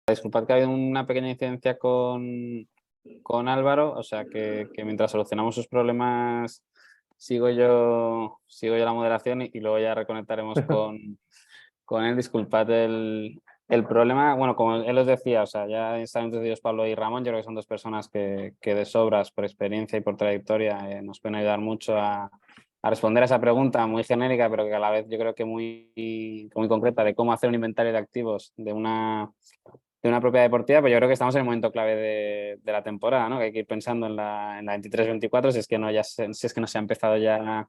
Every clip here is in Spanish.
Disculpad que ha habido una pequeña incidencia con Álvaro, o sea que mientras solucionamos sus problemas sigo yo la moderación y luego ya reconectaremos con él. Disculpad el problema. Bueno, como él os decía, o sea, ya están introducidos Pablo y Ramón. Yo creo que son dos personas que de sobras, por experiencia y por trayectoria, nos pueden ayudar mucho a responder a esa pregunta muy genérica, pero que a la vez yo creo que muy concreta, de cómo hacer un inventario de activos de una propiedad deportiva. Pues yo creo que estamos en el momento clave de la temporada, ¿no? Que hay que ir pensando en la 23-24, si es que no se ha empezado ya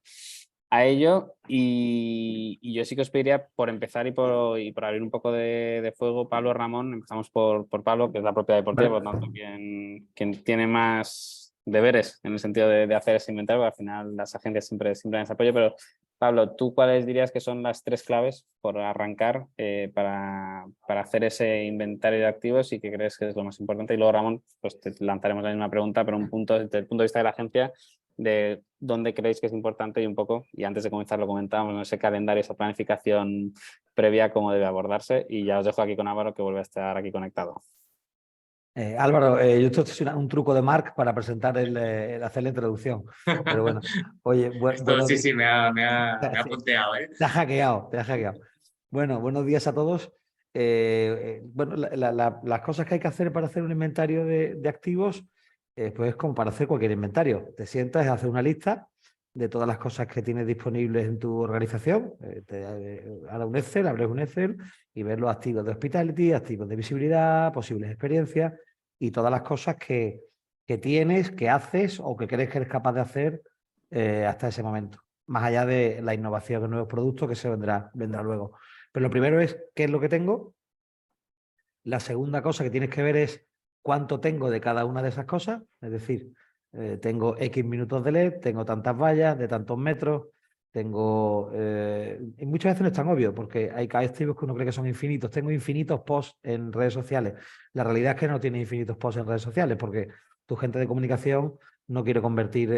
a ello. Y yo sí que os pediría, por empezar y por abrir un poco de fuego, Pablo, Ramón. Empezamos por Pablo, que es la propiedad deportiva, por lo tanto, quien tiene más deberes en el sentido de hacer ese inventario, porque al final las agencias siempre dan ese apoyo. Pero Pablo, ¿tú cuáles dirías que son las tres claves por arrancar para hacer ese inventario de activos y qué crees que es lo más importante? Y luego, Ramón, pues te lanzaremos la misma pregunta, pero desde el punto de vista de la agencia, de dónde creéis que es importante y un poco, y antes de comenzar lo comentábamos, ¿no? Ese calendario, esa planificación previa, cómo debe abordarse. Y ya os dejo aquí con Álvaro, que vuelve a estar aquí conectado. Álvaro, esto es un truco de Marc para presentar hacer la introducción. Pero bueno, oye, buenos días. Sí, me ha punteado, ¿eh? Te ha hackeado, te ha hackeado. Bueno, buenos días a todos. Bueno, las cosas que hay que hacer para hacer un inventario de activos, pues es como para hacer cualquier inventario. Te sientas y haces una lista de todas las cosas que tienes disponibles en tu organización. Abres un Excel y ves los activos de hospitality, activos de visibilidad, posibles experiencias y todas las cosas que tienes, que haces o que crees que eres capaz de hacer hasta ese momento. Más allá de la innovación de nuevos productos que se vendrá luego. Pero lo primero es qué es lo que tengo. La segunda cosa que tienes que ver es cuánto tengo de cada una de esas cosas. Es decir, tengo X minutos de LED, tengo tantas vallas de tantos metros, tengo... y muchas veces no es tan obvio porque hay activos que uno cree que son infinitos. Tengo infinitos posts en redes sociales. La realidad es que no tienes infinitos posts en redes sociales porque tu gente de comunicación no quiere convertir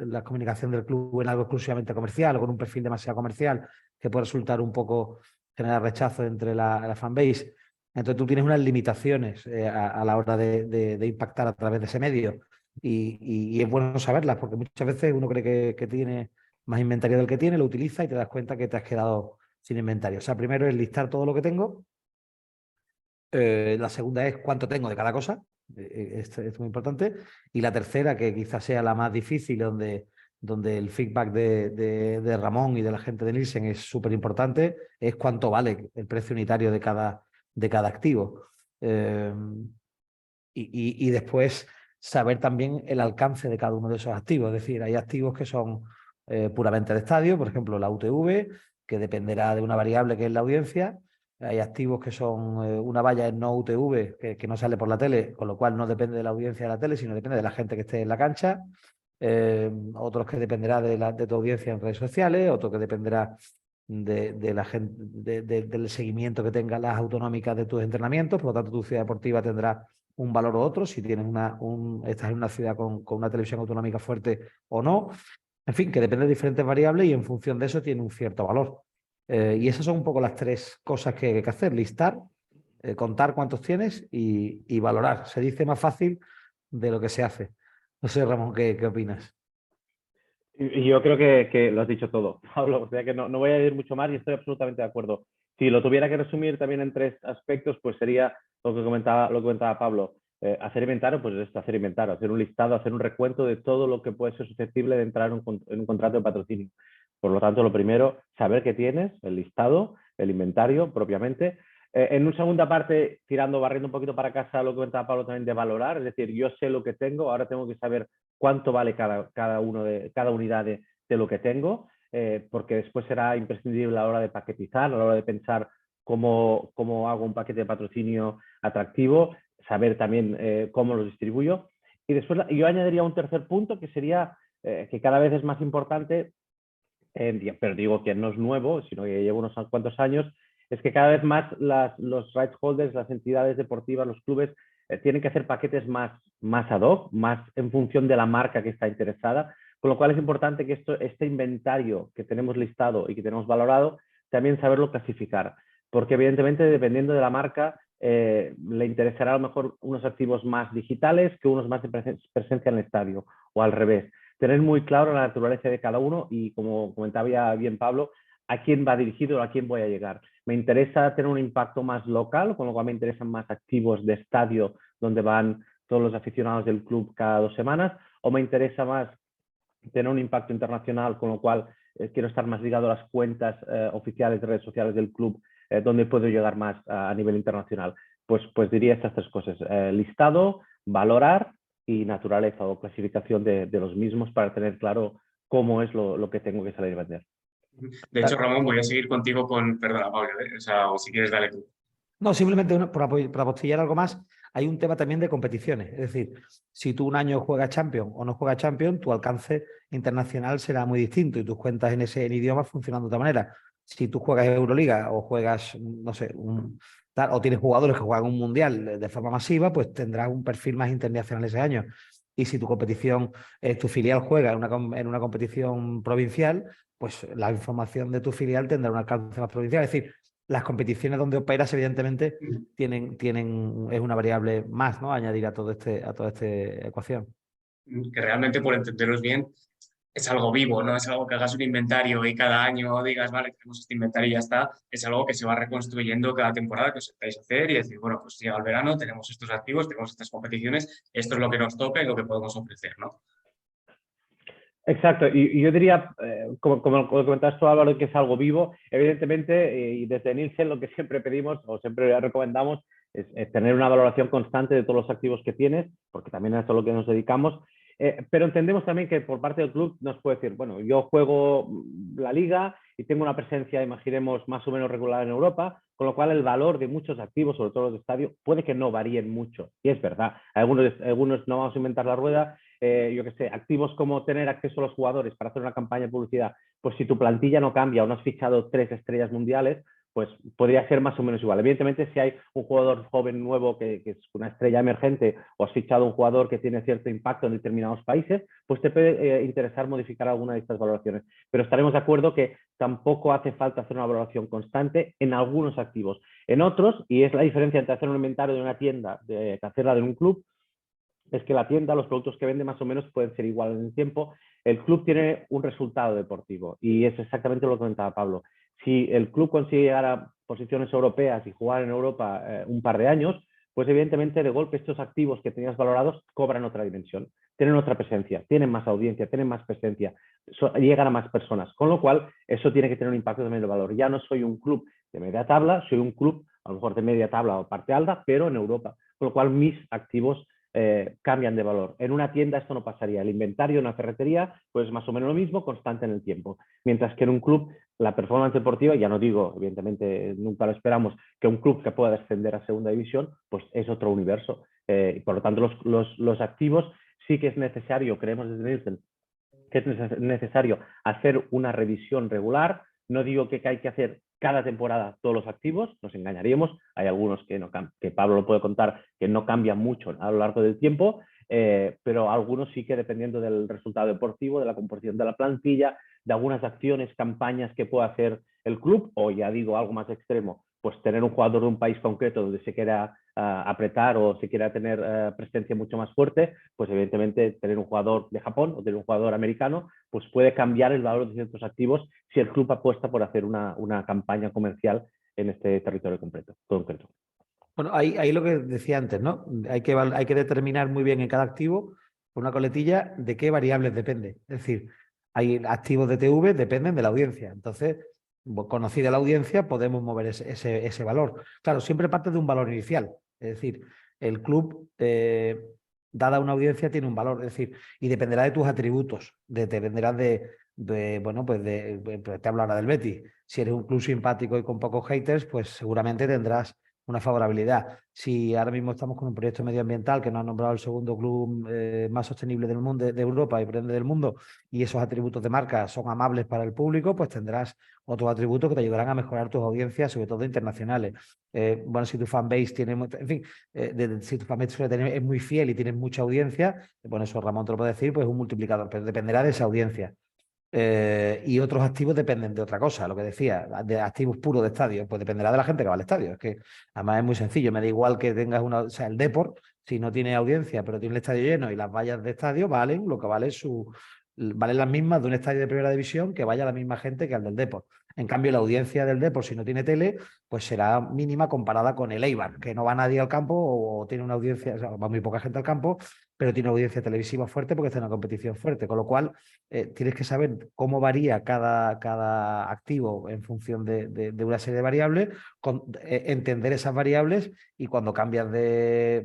la comunicación del club en algo exclusivamente comercial o con un perfil demasiado comercial que puede resultar un poco generar rechazo entre la fanbase. Entonces tú tienes unas limitaciones a la hora de impactar a través de ese medio y es bueno saberlas porque muchas veces uno cree que tiene más inventario del que tiene, lo utiliza y te das cuenta que te has quedado sin inventario. O sea, primero es listar todo lo que tengo. La segunda es cuánto tengo de cada cosa. Esto es muy importante. Y la tercera, que quizás sea la más difícil, donde el feedback de Ramón y de la gente de Nielsen es súper importante, es cuánto vale el precio unitario de cada activo. Y después saber también el alcance de cada uno de esos activos. Es decir, hay activos que son puramente de estadio, por ejemplo, la UTV, que dependerá de una variable que es la audiencia. Hay activos que son una valla en no UTV, que no sale por la tele, con lo cual no depende de la audiencia de la tele, sino depende de la gente que esté en la cancha. Otros que dependerá de tu audiencia en redes sociales, otro que dependerá de la gente, del seguimiento que tengan las autonómicas de tus entrenamientos. Por lo tanto, tu ciudad deportiva tendrá un valor u otro, si tienes estás en una ciudad con una televisión autonómica fuerte o no. En fin, que depende de diferentes variables y en función de eso tiene un cierto valor. Y esas son un poco las tres cosas que hay que hacer: listar, contar cuántos tienes y valorar. Se dice más fácil de lo que se hace. No sé, Ramón, ¿qué opinas? Y yo creo que lo has dicho todo, Pablo. O sea que no voy a decir mucho más y estoy absolutamente de acuerdo. Si lo tuviera que resumir también en tres aspectos, pues sería lo que comentaba Pablo. Hacer inventario, pues esto, hacer inventario, hacer un listado, hacer un recuento de todo lo que puede ser susceptible de entrar en un contrato de patrocinio. Por lo tanto, lo primero, saber qué tienes, el listado, el inventario propiamente. En una segunda parte, barriendo un poquito para casa, lo que comentaba Pablo también de valorar, es decir, yo sé lo que tengo, ahora tengo que saber cuánto vale cada unidad de lo que tengo, porque después será imprescindible a la hora de paquetizar, a la hora de pensar cómo hago un paquete de patrocinio atractivo, saber también cómo lo distribuyo. Y después yo añadiría un tercer punto que sería que cada vez es más importante, pero digo que no es nuevo, sino que llevo unos cuantos años, es que cada vez más los rights holders, las entidades deportivas, los clubes, tienen que hacer paquetes más ad hoc, más en función de la marca que está interesada, con lo cual es importante que este inventario que tenemos listado y que tenemos valorado, también saberlo clasificar, porque evidentemente dependiendo de la marca le interesará a lo mejor unos activos más digitales que unos más de presencia en el estadio, o al revés. Tener muy claro la naturaleza de cada uno y, como comentaba bien Pablo, a quién va dirigido o a quién voy a llegar. Me interesa tener un impacto más local, con lo cual me interesan más activos de estadio donde van todos los aficionados del club cada 2 semanas, o me interesa más tener un impacto internacional, con lo cual quiero estar más ligado a las cuentas oficiales de redes sociales del club, donde puedo llegar más a nivel internacional. Pues diría estas 3 cosas: listado, valorar y naturaleza o clasificación de los mismos, para tener claro cómo es lo que tengo que salir a vender. De hecho, Ramón, voy a seguir contigo con, perdona, Pablo, o sea, o si quieres, dale tú. No, simplemente para apostillar algo más, hay un tema también de competiciones. Es decir, si tú un año juegas Champions o no juegas Champions, tu alcance internacional será muy distinto y tus cuentas en ese idioma funcionan de otra manera. Si tú juegas Euroliga o juegas, no sé, o tienes jugadores que juegan un mundial de forma masiva, pues tendrás un perfil más internacional ese año. Y si tu competición, tu filial juega en una competición provincial, pues la información de tu filial tendrá un alcance más provincial. Es decir, las competiciones donde operas, evidentemente, es una variable más, ¿no? Añadir a toda esta ecuación. Que realmente, por entenderos bien, es algo vivo, no es algo que hagas un inventario y cada año digas, vale, tenemos este inventario y ya está. Es algo que se va reconstruyendo cada temporada, que os sentáis a hacer y decir, bueno, pues llega el verano, tenemos estos activos, tenemos estas competiciones, esto es lo que nos toca y lo que podemos ofrecer, ¿no? Exacto, y yo diría, como comentabas tú, Álvaro, que es algo vivo. Evidentemente, y desde Nielsen lo que siempre pedimos o siempre recomendamos es tener una valoración constante de todos los activos que tienes, porque también es esto a lo que nos dedicamos. Pero entendemos también que por parte del club nos puede decir, bueno, yo juego la liga y tengo una presencia, imaginemos, más o menos regular en Europa, con lo cual el valor de muchos activos, sobre todo los de estadio, puede que no varíen mucho. Y es verdad, algunos no vamos a inventar la rueda. Yo qué sé, activos como tener acceso a los jugadores para hacer una campaña de publicidad, pues si tu plantilla no cambia o no has fichado 3 estrellas mundiales, pues podría ser más o menos igual. Evidentemente, si hay un jugador joven nuevo que es una estrella emergente, o has fichado un jugador que tiene cierto impacto en determinados países, pues te puede interesar modificar alguna de estas valoraciones. Pero estaremos de acuerdo que tampoco hace falta hacer una valoración constante en algunos activos. En otros, y es la diferencia entre hacer un inventario de una tienda que hacerla de un club, es que la tienda, los productos que vende más o menos pueden ser iguales en el tiempo. El club tiene un resultado deportivo y es exactamente lo que comentaba Pablo. Si el club consigue llegar a posiciones europeas y jugar en Europa un par de años, pues evidentemente de golpe estos activos que tenías valorados cobran otra dimensión, tienen otra presencia, tienen más audiencia, tienen más presencia, llegan a más personas, con lo cual eso tiene que tener un impacto también en el valor. Ya no soy un club de media tabla, soy un club a lo mejor de media tabla o parte alta, pero en Europa, con lo cual mis activos cambian de valor. En una tienda esto no pasaría. El inventario en una ferretería, pues más o menos lo mismo, constante en el tiempo. Mientras que en un club, la performance deportiva, ya no digo, evidentemente nunca lo esperamos, que un club que pueda descender a segunda división, pues es otro universo. Y por lo tanto, los activos sí que es necesario, creemos desde Nielsen, que es necesario hacer una revisión regular. No digo que hay que hacer cada temporada todos los activos, nos engañaríamos. Hay algunos que Pablo lo puede contar, que no cambian mucho a lo largo del tiempo, pero algunos sí que, dependiendo del resultado deportivo, de la composición de la plantilla, de algunas acciones, campañas que pueda hacer el club, o ya digo algo más extremo, pues tener un jugador de un país concreto donde se quiera apretar o se quiera tener presencia mucho más fuerte, pues evidentemente tener un jugador de Japón o tener un jugador americano, pues puede cambiar el valor de ciertos activos si el club apuesta por hacer una campaña comercial en este territorio concreto. Bueno, ahí lo que decía antes, ¿no? Hay que determinar muy bien en cada activo, por una coletilla, de qué variables depende. Es decir, hay activos de TV, dependen de la audiencia. Entonces, conocida la audiencia, podemos mover ese valor. Claro, siempre parte de un valor inicial. Es decir, el club, dada una audiencia, tiene un valor. Es decir, y dependerá de tus atributos. Dependerá bueno, pues te hablo ahora del Betis. Si eres un club simpático y con pocos haters, pues seguramente tendrás una favorabilidad. Si ahora mismo estamos con un proyecto medioambiental que nos ha nombrado el segundo club más sostenible del mundo, de Europa y por ende del mundo, y esos atributos de marca son amables para el público, pues tendrás otros atributos que te ayudarán a mejorar tus audiencias, sobre todo internacionales. Bueno, si tu fanbase tiene, en fin, si tu fanbase es muy fiel y tienes mucha audiencia, bueno, eso Ramón te lo puede decir, pues es un multiplicador, pero dependerá de esa audiencia. y otros activos dependen de otra cosa, lo que decía, de activos puros de estadio, pues dependerá de la gente que va al estadio. Es que además es muy sencillo, me da igual que tengas o sea, el Depor, si no tiene audiencia, pero tiene el estadio lleno y las vallas de estadio valen lo que valen las mismas de un estadio de primera división que vaya la misma gente que al del Depor. En cambio, la audiencia del Depor, si no tiene tele, pues será mínima comparada con el Eibar, que no va nadie al campo o tiene una audiencia, o sea, va muy poca gente al campo, pero tiene una audiencia televisiva fuerte porque está en una competición fuerte, con lo cual tienes que saber cómo varía cada activo en función de una serie de variables, entender esas variables y cuando cambias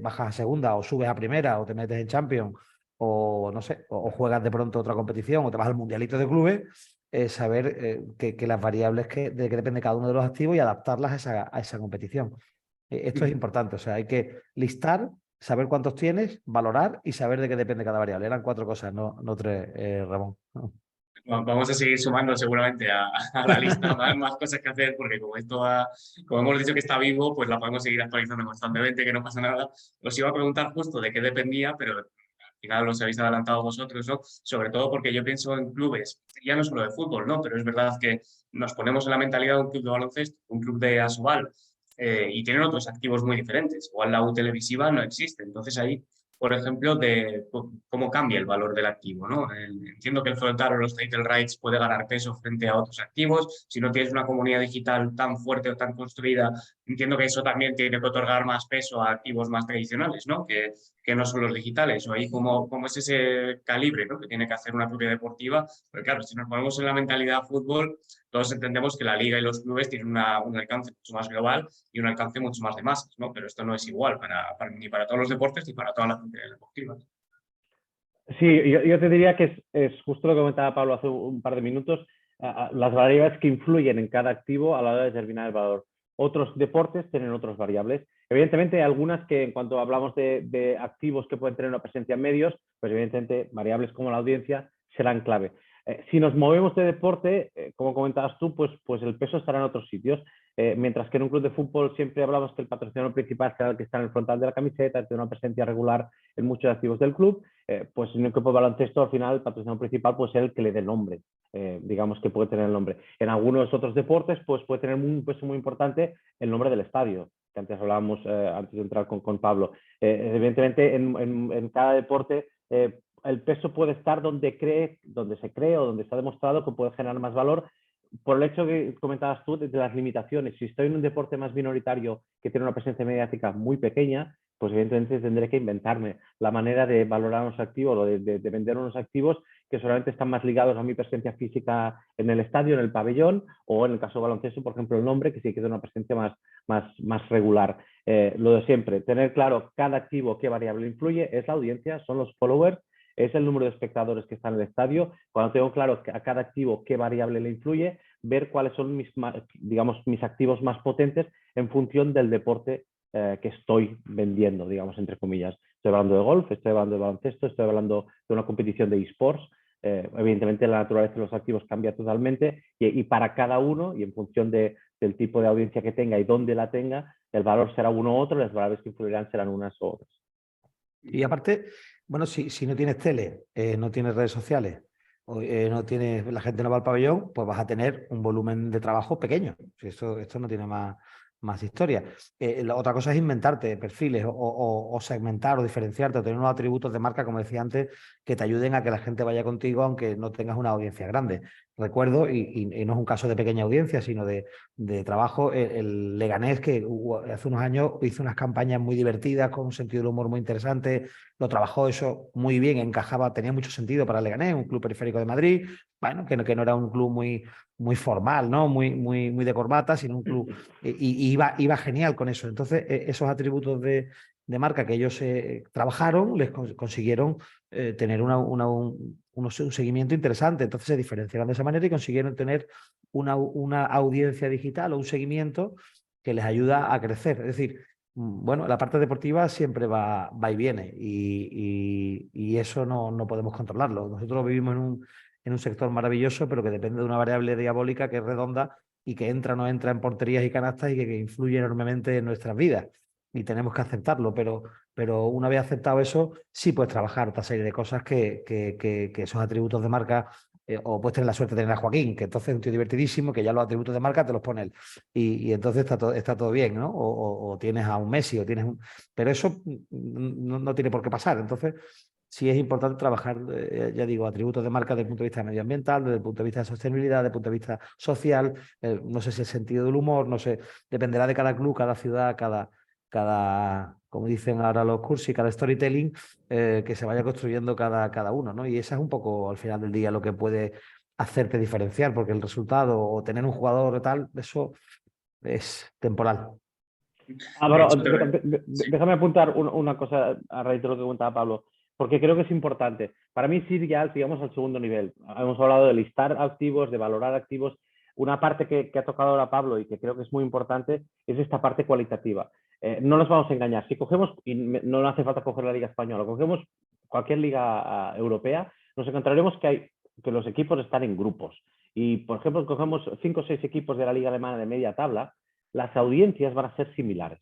bajas a segunda o subes a primera o te metes en Champions o no sé, o juegas de pronto otra competición o te vas al mundialito de clubes, saber que las variables de que depende cada uno de los activos y adaptarlas a esa competición. Esto es importante, o sea, hay que listar, saber cuántos tienes, valorar y saber de qué depende cada variable. Eran 4 cosas, no 3, Ramón. Vamos a seguir sumando seguramente a la lista más cosas que hacer, porque como hemos dicho que está vivo, pues la podemos seguir actualizando constantemente, que no pasa nada. Os iba a preguntar justo de qué dependía, pero al final los habéis adelantado vosotros, ¿no? Sobre todo porque yo pienso en clubes, ya no solo de fútbol, ¿no? Pero es verdad que nos ponemos en la mentalidad de un club de baloncesto, un club de Asobal, y tienen otros activos muy diferentes. Igual la U televisiva no existe, entonces ahí por ejemplo, de cómo cambia el valor del activo, ¿no? Entiendo que el frontal o los title rights puede ganar peso frente a otros activos. Si no tienes una comunidad digital tan fuerte o tan construida, entiendo que eso también tiene que otorgar más peso a activos más tradicionales, ¿no? Que no son los digitales. O ahí cómo es ese calibre, ¿no? Que tiene que hacer una propiedad deportiva. Porque claro, si nos ponemos en la mentalidad fútbol, todos entendemos que la liga y los clubes tienen un alcance mucho más global y un alcance mucho más de masas, ¿no? Pero esto no es igual ni para todos los deportes ni para toda la gente deportiva. Sí, yo te diría que es justo lo que comentaba Pablo hace un par de minutos, las variables que influyen en cada activo a la hora de determinar el valor. Otros deportes tienen otras variables. Evidentemente, hay algunas que en cuanto hablamos de activos que pueden tener una presencia en medios, pues evidentemente variables como la audiencia serán clave. Si nos movemos de deporte, como comentabas tú, pues el peso estará en otros sitios. Mientras que en un club de fútbol siempre hablamos que el patrocinador principal será el que está en el frontal de la camiseta, tiene una presencia regular en muchos activos del club, pues en un equipo de baloncesto al final el patrocinador principal puede ser el que le dé el nombre, digamos que puede tener el nombre. En algunos otros deportes pues puede tener un peso muy importante el nombre del estadio, que antes hablábamos antes de entrar con Pablo. Evidentemente en cada deporte el peso puede estar donde se cree o donde está demostrado que puede generar más valor por el hecho que comentabas tú de las limitaciones. Si estoy en un deporte más minoritario que tiene una presencia mediática muy pequeña, pues evidentemente tendré que inventarme la manera de valorar unos activos o de vender unos activos que solamente están más ligados a mi presencia física en el estadio, en el pabellón, o en el caso de baloncesto, por ejemplo, el nombre, que sí que tiene una presencia más regular. Lo de siempre, tener claro cada activo qué variable influye, es la audiencia, son los followers, es el número de espectadores que están en el estadio. Cuando tengo claro a cada activo qué variable le influye, ver cuáles son mis activos más potentes en función del deporte que estoy vendiendo, digamos, entre comillas. Estoy hablando de golf, estoy hablando de baloncesto, estoy hablando de una competición de esports. Evidentemente la naturaleza de los activos cambia totalmente y para cada uno y en función del tipo de audiencia que tenga y dónde la tenga, el valor será uno u otro, las variables que influirán serán unas u otras. Y aparte, bueno, si no tienes tele, no tienes redes sociales, la gente no va al pabellón, pues vas a tener un volumen de trabajo pequeño. Esto no tiene más historia. La otra cosa es inventarte perfiles o segmentar o diferenciarte o tener unos atributos de marca, como decía antes, que te ayuden a que la gente vaya contigo aunque no tengas una audiencia grande. Recuerdo, y no es un caso de pequeña audiencia, sino de trabajo, el Leganés, que hace unos años hizo unas campañas muy divertidas, con un sentido del humor muy interesante, lo trabajó eso muy bien, encajaba, tenía mucho sentido para el Leganés, un club periférico de Madrid, bueno, que no era un club muy formal, ¿no? Muy de corbata, sino un club, y iba genial con eso. Entonces, esos atributos de marca que ellos trabajaron, les consiguieron tener un seguimiento interesante. Entonces se diferenciaron de esa manera y consiguieron tener una audiencia digital o un seguimiento que les ayuda a crecer. Es decir, bueno, la parte deportiva siempre va y viene y eso no podemos controlarlo. Nosotros vivimos en un sector maravilloso, pero que depende de una variable diabólica que es redonda y que entra o no entra en porterías y canastas y que influye enormemente en nuestras vidas. Y tenemos que aceptarlo, pero una vez aceptado eso, sí puedes trabajar otra serie de cosas que esos atributos de marca o puedes tener la suerte de tener a Joaquín, que entonces es un tío divertidísimo, que ya los atributos de marca te los pone él. Y entonces está todo bien, ¿no? O tienes a un Messi, o tienes un... Pero eso no tiene por qué pasar. Entonces, sí es importante trabajar, ya digo, atributos de marca desde el punto de vista medioambiental, desde el punto de vista de sostenibilidad, desde el punto de vista social, no sé si el sentido del humor, no sé, dependerá de cada club, cada ciudad, como dicen ahora los cursos, cada storytelling que se vaya construyendo cada uno, ¿no? Y esa es un poco al final del día lo que puede hacerte diferenciar, porque el resultado o tener un jugador o tal, eso es temporal. Álvaro, Sí. déjame apuntar una cosa a raíz de lo que comentaba Pablo, porque creo que es importante. Para mí, sí, ya sigamos al segundo nivel. Hemos hablado de listar activos, de valorar activos. Una parte que ha tocado ahora Pablo y que creo que es muy importante es esta parte cualitativa. No nos vamos a engañar. Si cogemos, y no hace falta coger la Liga Española, cogemos cualquier liga europea, nos encontraremos que los equipos están en grupos. Y, por ejemplo, cogemos 5 o 6 equipos de la Liga Alemana de media tabla, las audiencias van a ser similares.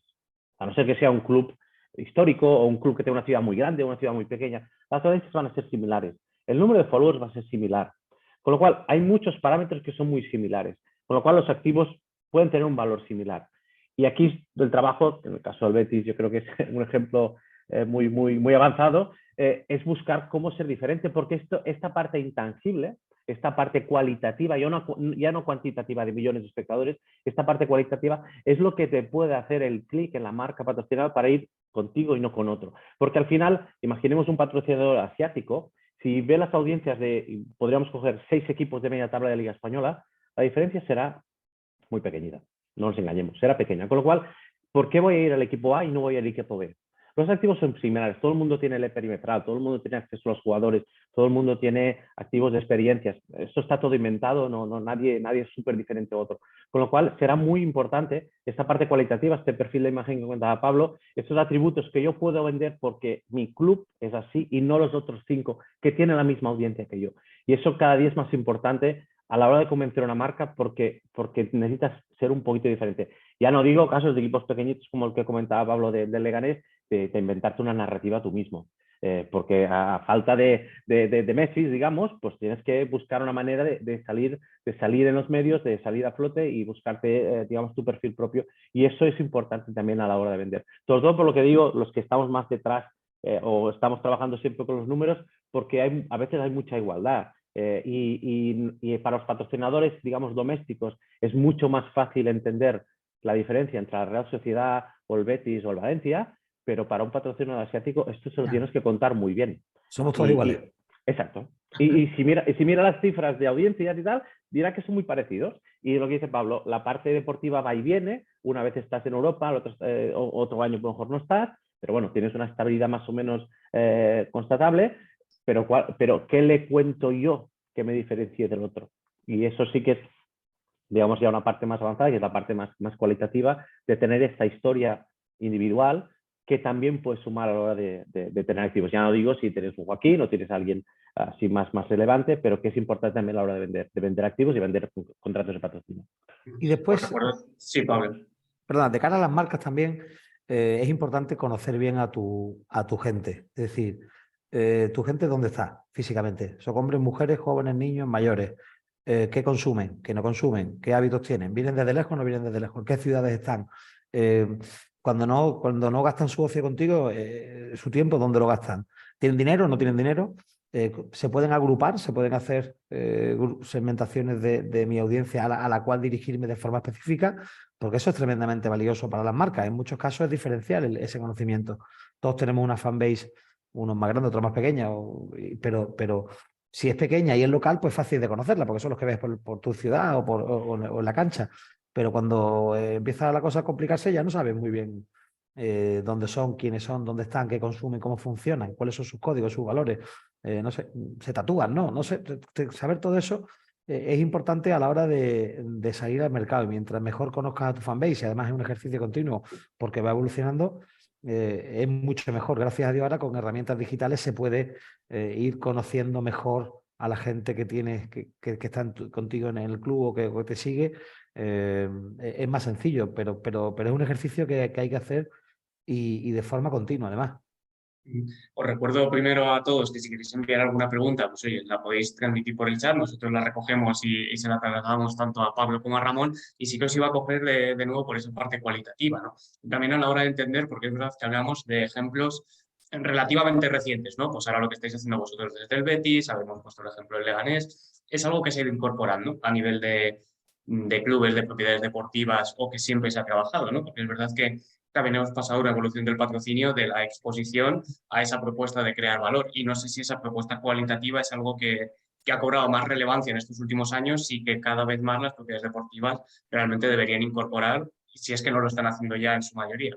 A no ser que sea un club histórico o un club que tenga una ciudad muy grande o una ciudad muy pequeña, las audiencias van a ser similares. El número de followers va a ser similar. Con lo cual, hay muchos parámetros que son muy similares. Con lo cual, los activos pueden tener un valor similar. Y aquí el trabajo, en el caso del Betis, yo creo que es un ejemplo muy avanzado, es buscar cómo ser diferente, porque esta parte intangible, esta parte cualitativa, ya no cuantitativa de millones de espectadores, esta parte cualitativa es lo que te puede hacer el clic en la marca patrocinada para ir contigo y no con otro. Porque al final, imaginemos un patrocinador asiático, si ve las audiencias podríamos coger 6 equipos de media tabla de Liga Española, la diferencia será muy pequeñita, no nos engañemos, será pequeña. Con lo cual, ¿por qué voy a ir al equipo A y no voy al equipo B? Los activos son similares, todo el mundo tiene el perimetral, todo el mundo tiene acceso a los jugadores, todo el mundo tiene activos de experiencias. Esto está todo inventado, nadie es súper diferente a otro. Con lo cual, será muy importante esta parte cualitativa, este perfil de imagen que comentaba Pablo, estos atributos que yo puedo vender porque mi club es así y no los otros 5 que tienen la misma audiencia que yo. Y eso cada día es más importante a la hora de convencer a una marca porque necesitas ser un poquito diferente. Ya no digo casos de equipos pequeñitos como el que comentaba Pablo del Leganés, de inventarte una narrativa tú mismo. Porque a falta de Messi, digamos, pues tienes que buscar una manera de salir en los medios, de salir a flote y buscarte, digamos, tu perfil propio. Y eso es importante también a la hora de vender. Todo por lo que digo, los que estamos más detrás o estamos trabajando siempre con los números, porque a veces hay mucha igualdad. Y para los patrocinadores, digamos, domésticos, es mucho más fácil entender la diferencia entre la Real Sociedad o el Betis o el Valencia, pero para un patrocinador asiático esto se lo tienes que contar muy bien. Somos todos iguales. Exacto. Y si mira las cifras de audiencia y tal, dirá que son muy parecidos. Y lo que dice Pablo, la parte deportiva va y viene, una vez estás en Europa, otro año a lo mejor no estás, pero bueno, tienes una estabilidad más o menos constatable, pero ¿qué le cuento yo que me diferencie del otro? Y eso sí que es, digamos, ya una parte más avanzada, que es la parte más cualitativa, de tener esta historia individual que también puedes sumar a la hora de tener activos. Ya no digo si tienes un Joaquín o tienes a alguien así más relevante, pero que es importante también a la hora de vender activos y vender contratos de patrocinio. Y después, Sí, Pablo. perdón, de cara a las marcas también es importante conocer bien a tu gente. Es decir, tu gente dónde está físicamente. Son hombres, mujeres, jóvenes, niños, mayores. ¿Qué consumen? ¿Qué no consumen? ¿Qué hábitos tienen? ¿Vienen desde lejos o no vienen desde lejos? ¿En qué ciudades están? Cuando no gastan su ocio contigo, su tiempo, ¿dónde lo gastan? ¿Tienen dinero o no tienen dinero? Se pueden agrupar, se pueden hacer segmentaciones de mi audiencia a la cual dirigirme de forma específica, porque eso es tremendamente valioso para las marcas. En muchos casos es diferencial ese conocimiento. Todos tenemos una fanbase, unos más grandes, otros más pequeñas, pero si es pequeña y es local, pues es fácil de conocerla, porque son los que ves por tu ciudad o en la cancha. Pero cuando empieza la cosa a complicarse, ya no sabes muy bien dónde son, quiénes son, dónde están, qué consumen, cómo funcionan, cuáles son sus códigos, sus valores. No sé, se tatúan, ¿no? No sé, saber todo eso es importante a la hora de salir al mercado. Y mientras mejor conozcas a tu fanbase, y además es un ejercicio continuo porque va evolucionando, es mucho mejor. Gracias a Dios ahora con herramientas digitales se puede ir conociendo mejor a la gente que tienes, que está contigo en el club o que te sigue. Es más sencillo, pero es un ejercicio que hay que hacer y de forma continua, además. Os recuerdo primero a todos que si queréis enviar alguna pregunta, pues oye, la podéis transmitir por el chat, nosotros la recogemos y se la trasladamos tanto a Pablo como a Ramón, y sí que os iba a coger de nuevo por esa parte cualitativa, ¿no? También a la hora de entender, porque es verdad que hablamos de ejemplos relativamente recientes, ¿no? Pues ahora lo que estáis haciendo vosotros desde el Betis, habíamos puesto el ejemplo del Leganés, es algo que se ha ido incorporando a nivel de clubes, de propiedades deportivas o que siempre se ha trabajado, ¿no? Porque es verdad que también hemos pasado una evolución del patrocinio de la exposición a esa propuesta de crear valor. Y no sé si esa propuesta cualitativa es algo que ha cobrado más relevancia en estos últimos años y que cada vez más las propiedades deportivas realmente deberían incorporar, si es que no lo están haciendo ya en su mayoría.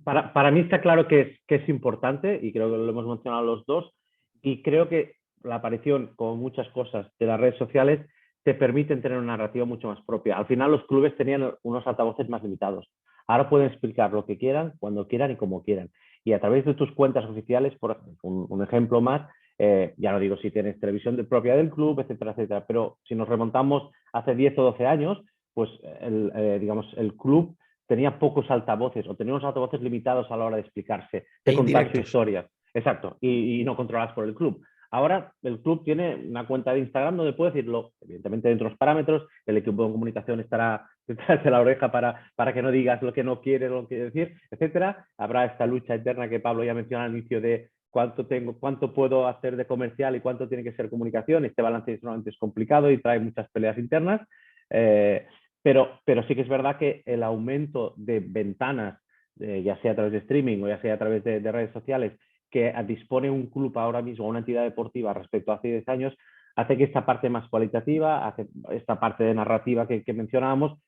Para mí está claro que es importante y creo que lo hemos mencionado los dos, y creo que la aparición, como muchas cosas, de las redes sociales te permiten tener una narrativa mucho más propia. Al final los clubes tenían unos altavoces más limitados. Ahora pueden explicar lo que quieran, cuando quieran y como quieran. Y a través de tus cuentas oficiales, por ejemplo, un ejemplo más, ya no digo si tienes televisión de propiedad del club, etcétera, etcétera, pero si nos remontamos hace 10 o 12 años, pues digamos, el club tenía pocos altavoces o tenía unos altavoces limitados a la hora de explicarse, de contar su historia. Exacto, y no controladas por el club. Ahora el club tiene una cuenta de Instagram donde puede decirlo, evidentemente dentro de los parámetros, el equipo de comunicación estará detrás de la oreja para que no digas lo que no quieres, lo que quieres decir, etcétera. Habrá esta lucha interna que Pablo ya mencionó al inicio de cuánto puedo hacer de comercial y cuánto tiene que ser comunicación. Este balance es complicado y trae muchas peleas internas. Pero sí que es verdad que el aumento de ventanas, ya sea a través de streaming o ya sea a través de redes sociales, que dispone un club ahora mismo, una entidad deportiva respecto a hace 10 años, hace que esta parte más cualitativa, hace esta parte de narrativa que mencionábamos,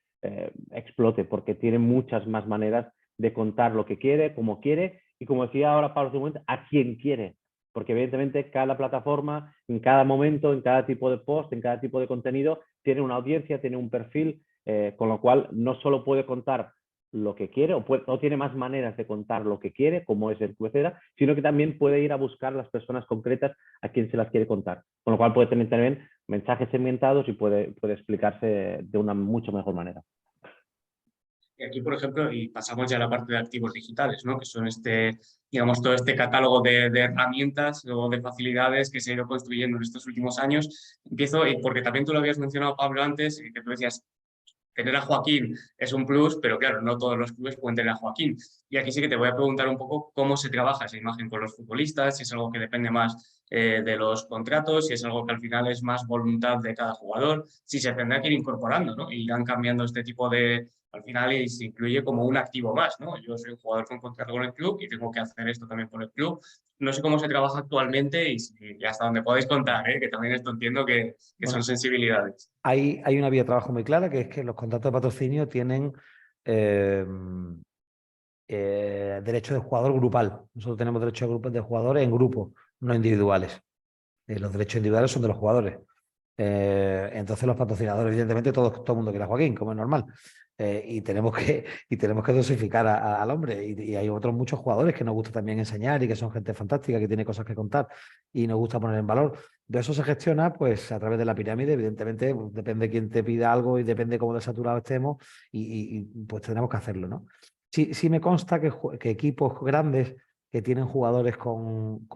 explote, porque tiene muchas más maneras de contar lo que quiere, como quiere, y como decía ahora Pablo, a quien quiere. Porque evidentemente cada plataforma, en cada momento, en cada tipo de post, en cada tipo de contenido, tiene una audiencia, tiene un perfil, con lo cual no solo puede contar lo que quiere o tiene más maneras de contar lo que quiere, como es el QCera, sino que también puede ir a buscar las personas concretas a quien se las quiere contar. Con lo cual puede tener también mensajes segmentados y puede explicarse de una mucho mejor manera. Y aquí, por ejemplo, y pasamos ya a la parte de activos digitales, ¿no? Que son digamos, todo este catálogo de herramientas o de facilidades que se ha ido construyendo en estos últimos años. Empiezo, porque también tú lo habías mencionado, Pablo, antes, que tú decías, tener a Joaquín es un plus, pero claro, no todos los clubes pueden tener a Joaquín. Y aquí sí que te voy a preguntar un poco cómo se trabaja esa imagen con los futbolistas, si es algo que depende más de los contratos, si es algo que al final es más voluntad de cada jugador, si se tendrá que ir incorporando, ¿no? Y irán cambiando este tipo al final y se incluye como un activo más, ¿no? Yo soy un jugador con contrato con el club y tengo que hacer esto también por el club. No sé cómo se trabaja actualmente y hasta donde podéis contar, que también esto entiendo que son sensibilidades. Hay una vía de trabajo muy clara, que es que los contratos de patrocinio tienen derecho de jugador grupal. Nosotros tenemos derecho de jugadores en grupo, no individuales. Los derechos individuales son de los jugadores. Entonces los patrocinadores, evidentemente, todo el mundo quiere a Joaquín, como es normal. Y tenemos que dosificar al hombre. Y hay otros muchos jugadores que nos gusta también enseñar y que son gente fantástica, que tiene cosas que contar y nos gusta poner en valor. De eso se gestiona pues a través de la pirámide. Evidentemente, pues, depende de quién te pida algo y depende de cómo desaturado estemos y pues tenemos que hacerlo, ¿no? Sí me consta que equipos grandes que tienen jugadores con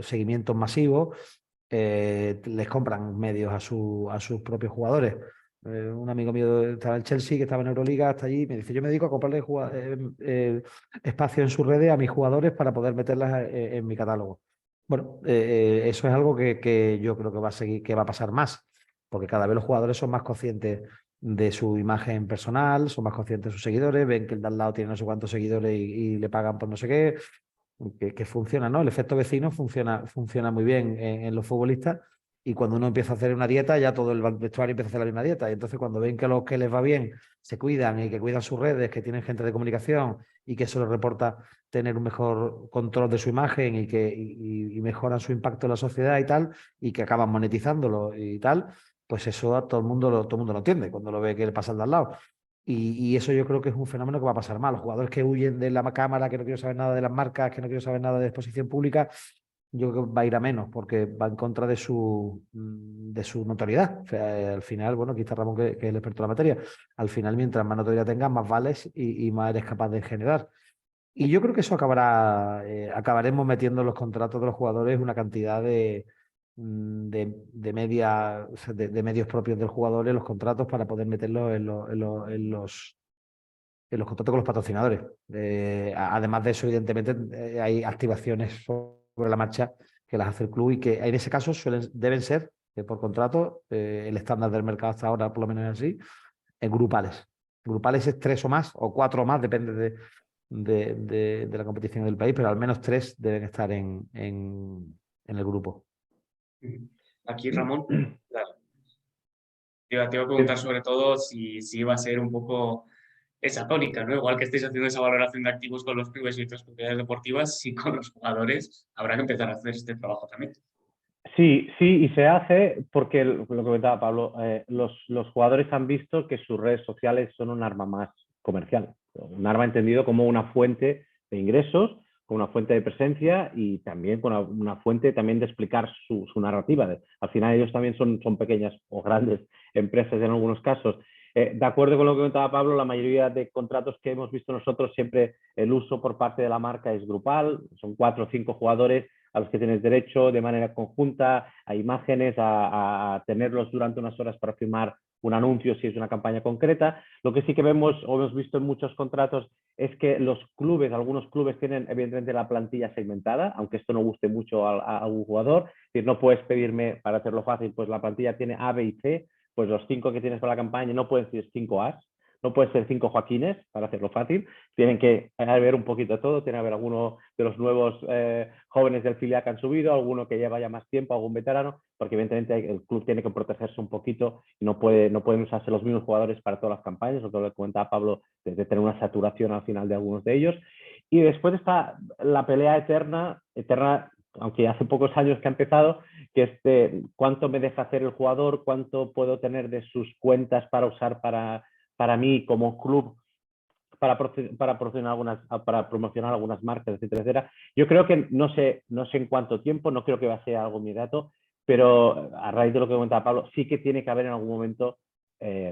seguimientos masivos les compran medios a sus propios jugadores. Un amigo mío estaba en Chelsea, que estaba en Euroliga, hasta allí, me dice, yo me dedico a comprarle espacio en sus redes a mis jugadores para poder meterlas en mi catálogo. Bueno, eso es algo que yo creo que va a seguir, que va a pasar más, porque cada vez los jugadores son más conscientes de su imagen personal, son más conscientes de sus seguidores, ven que el de al lado tiene no sé cuántos seguidores y le pagan por no sé qué, que funciona, ¿no? El efecto vecino funciona muy bien en los futbolistas, y cuando uno empieza a hacer una dieta, ya todo el vestuario empieza a hacer la misma dieta. Y entonces cuando ven que a los que les va bien se cuidan y que cuidan sus redes, que tienen gente de comunicación y que eso les reporta tener un mejor control de su imagen y mejoran su impacto en la sociedad y tal, y que acaban monetizándolo y tal, pues eso a todo el mundo lo entiende cuando lo ve que le pasa al de al lado. Y eso yo creo que es un fenómeno que va a pasar mal. Los jugadores que huyen de la cámara, que no quieren saber nada de las marcas, que no quieren saber nada de exposición pública, yo creo que va a ir a menos, porque va en contra de su notoriedad. O sea, al final, bueno, aquí está Ramón, que es el experto en la materia. Al final, mientras más notoriedad tengas, más vales y más eres capaz de generar. Y yo creo que eso acabaremos metiendo en los contratos de los jugadores una cantidad de media, o sea, de medios propios del jugador en los contratos para poder meterlos en los contratos con los patrocinadores. Además de eso, evidentemente, hay activaciones sobre la marcha que las hace el club y que en ese caso deben ser, por contrato, el estándar del mercado hasta ahora, por lo menos es así, en grupales. Grupales es 3 o más, o 4 o más, depende de la competición del país, pero al menos 3 deben estar en el grupo. Aquí, Ramón, te iba a preguntar sobre todo si iba a ser un poco esa tónica, ¿no? Igual que estáis haciendo esa valoración de activos con los clubes y otras propiedades deportivas, si con los jugadores habrá que empezar a hacer este trabajo también. Sí, sí, y se hace porque, lo que comentaba Pablo, los jugadores han visto que sus redes sociales son un arma más comercial, un arma entendido como una fuente de ingresos, como una fuente de presencia y también con una fuente también de explicar su narrativa. Al final ellos también son pequeñas o grandes empresas en algunos casos. De acuerdo con lo que comentaba Pablo, la mayoría de contratos que hemos visto nosotros, siempre el uso por parte de la marca es grupal, son 4 o 5 jugadores a los que tienes derecho de manera conjunta, a imágenes, a tenerlos durante unas horas para firmar un anuncio si es una campaña concreta. Lo que sí que vemos o hemos visto en muchos contratos es que los clubes, algunos clubes tienen evidentemente la plantilla segmentada, aunque esto no guste mucho a un jugador. Es decir, no puedes pedirme, para hacerlo fácil, pues la plantilla tiene A, B y C, pues los 5 que tienes para la campaña no pueden ser 5 As, no pueden ser 5 Joaquines, para hacerlo fácil. Tienen que haber un poquito de todo, tiene que haber alguno de los nuevos jóvenes del filial que han subido, alguno que lleva ya más tiempo, algún veterano, porque evidentemente el club tiene que protegerse un poquito y no pueden usarse los mismos jugadores para todas las campañas, lo que le comentaba Pablo, de tener una saturación al final de algunos de ellos. Y después está la pelea eterna, aunque hace pocos años que ha empezado, que es cuánto me deja hacer el jugador, cuánto puedo tener de sus cuentas para usar para mí como club para promocionar algunas marcas, etcétera, etcétera. Yo creo que no sé en cuánto tiempo, no creo que va a ser algo inmediato, pero a raíz de lo que comentaba Pablo, sí que tiene que haber en algún momento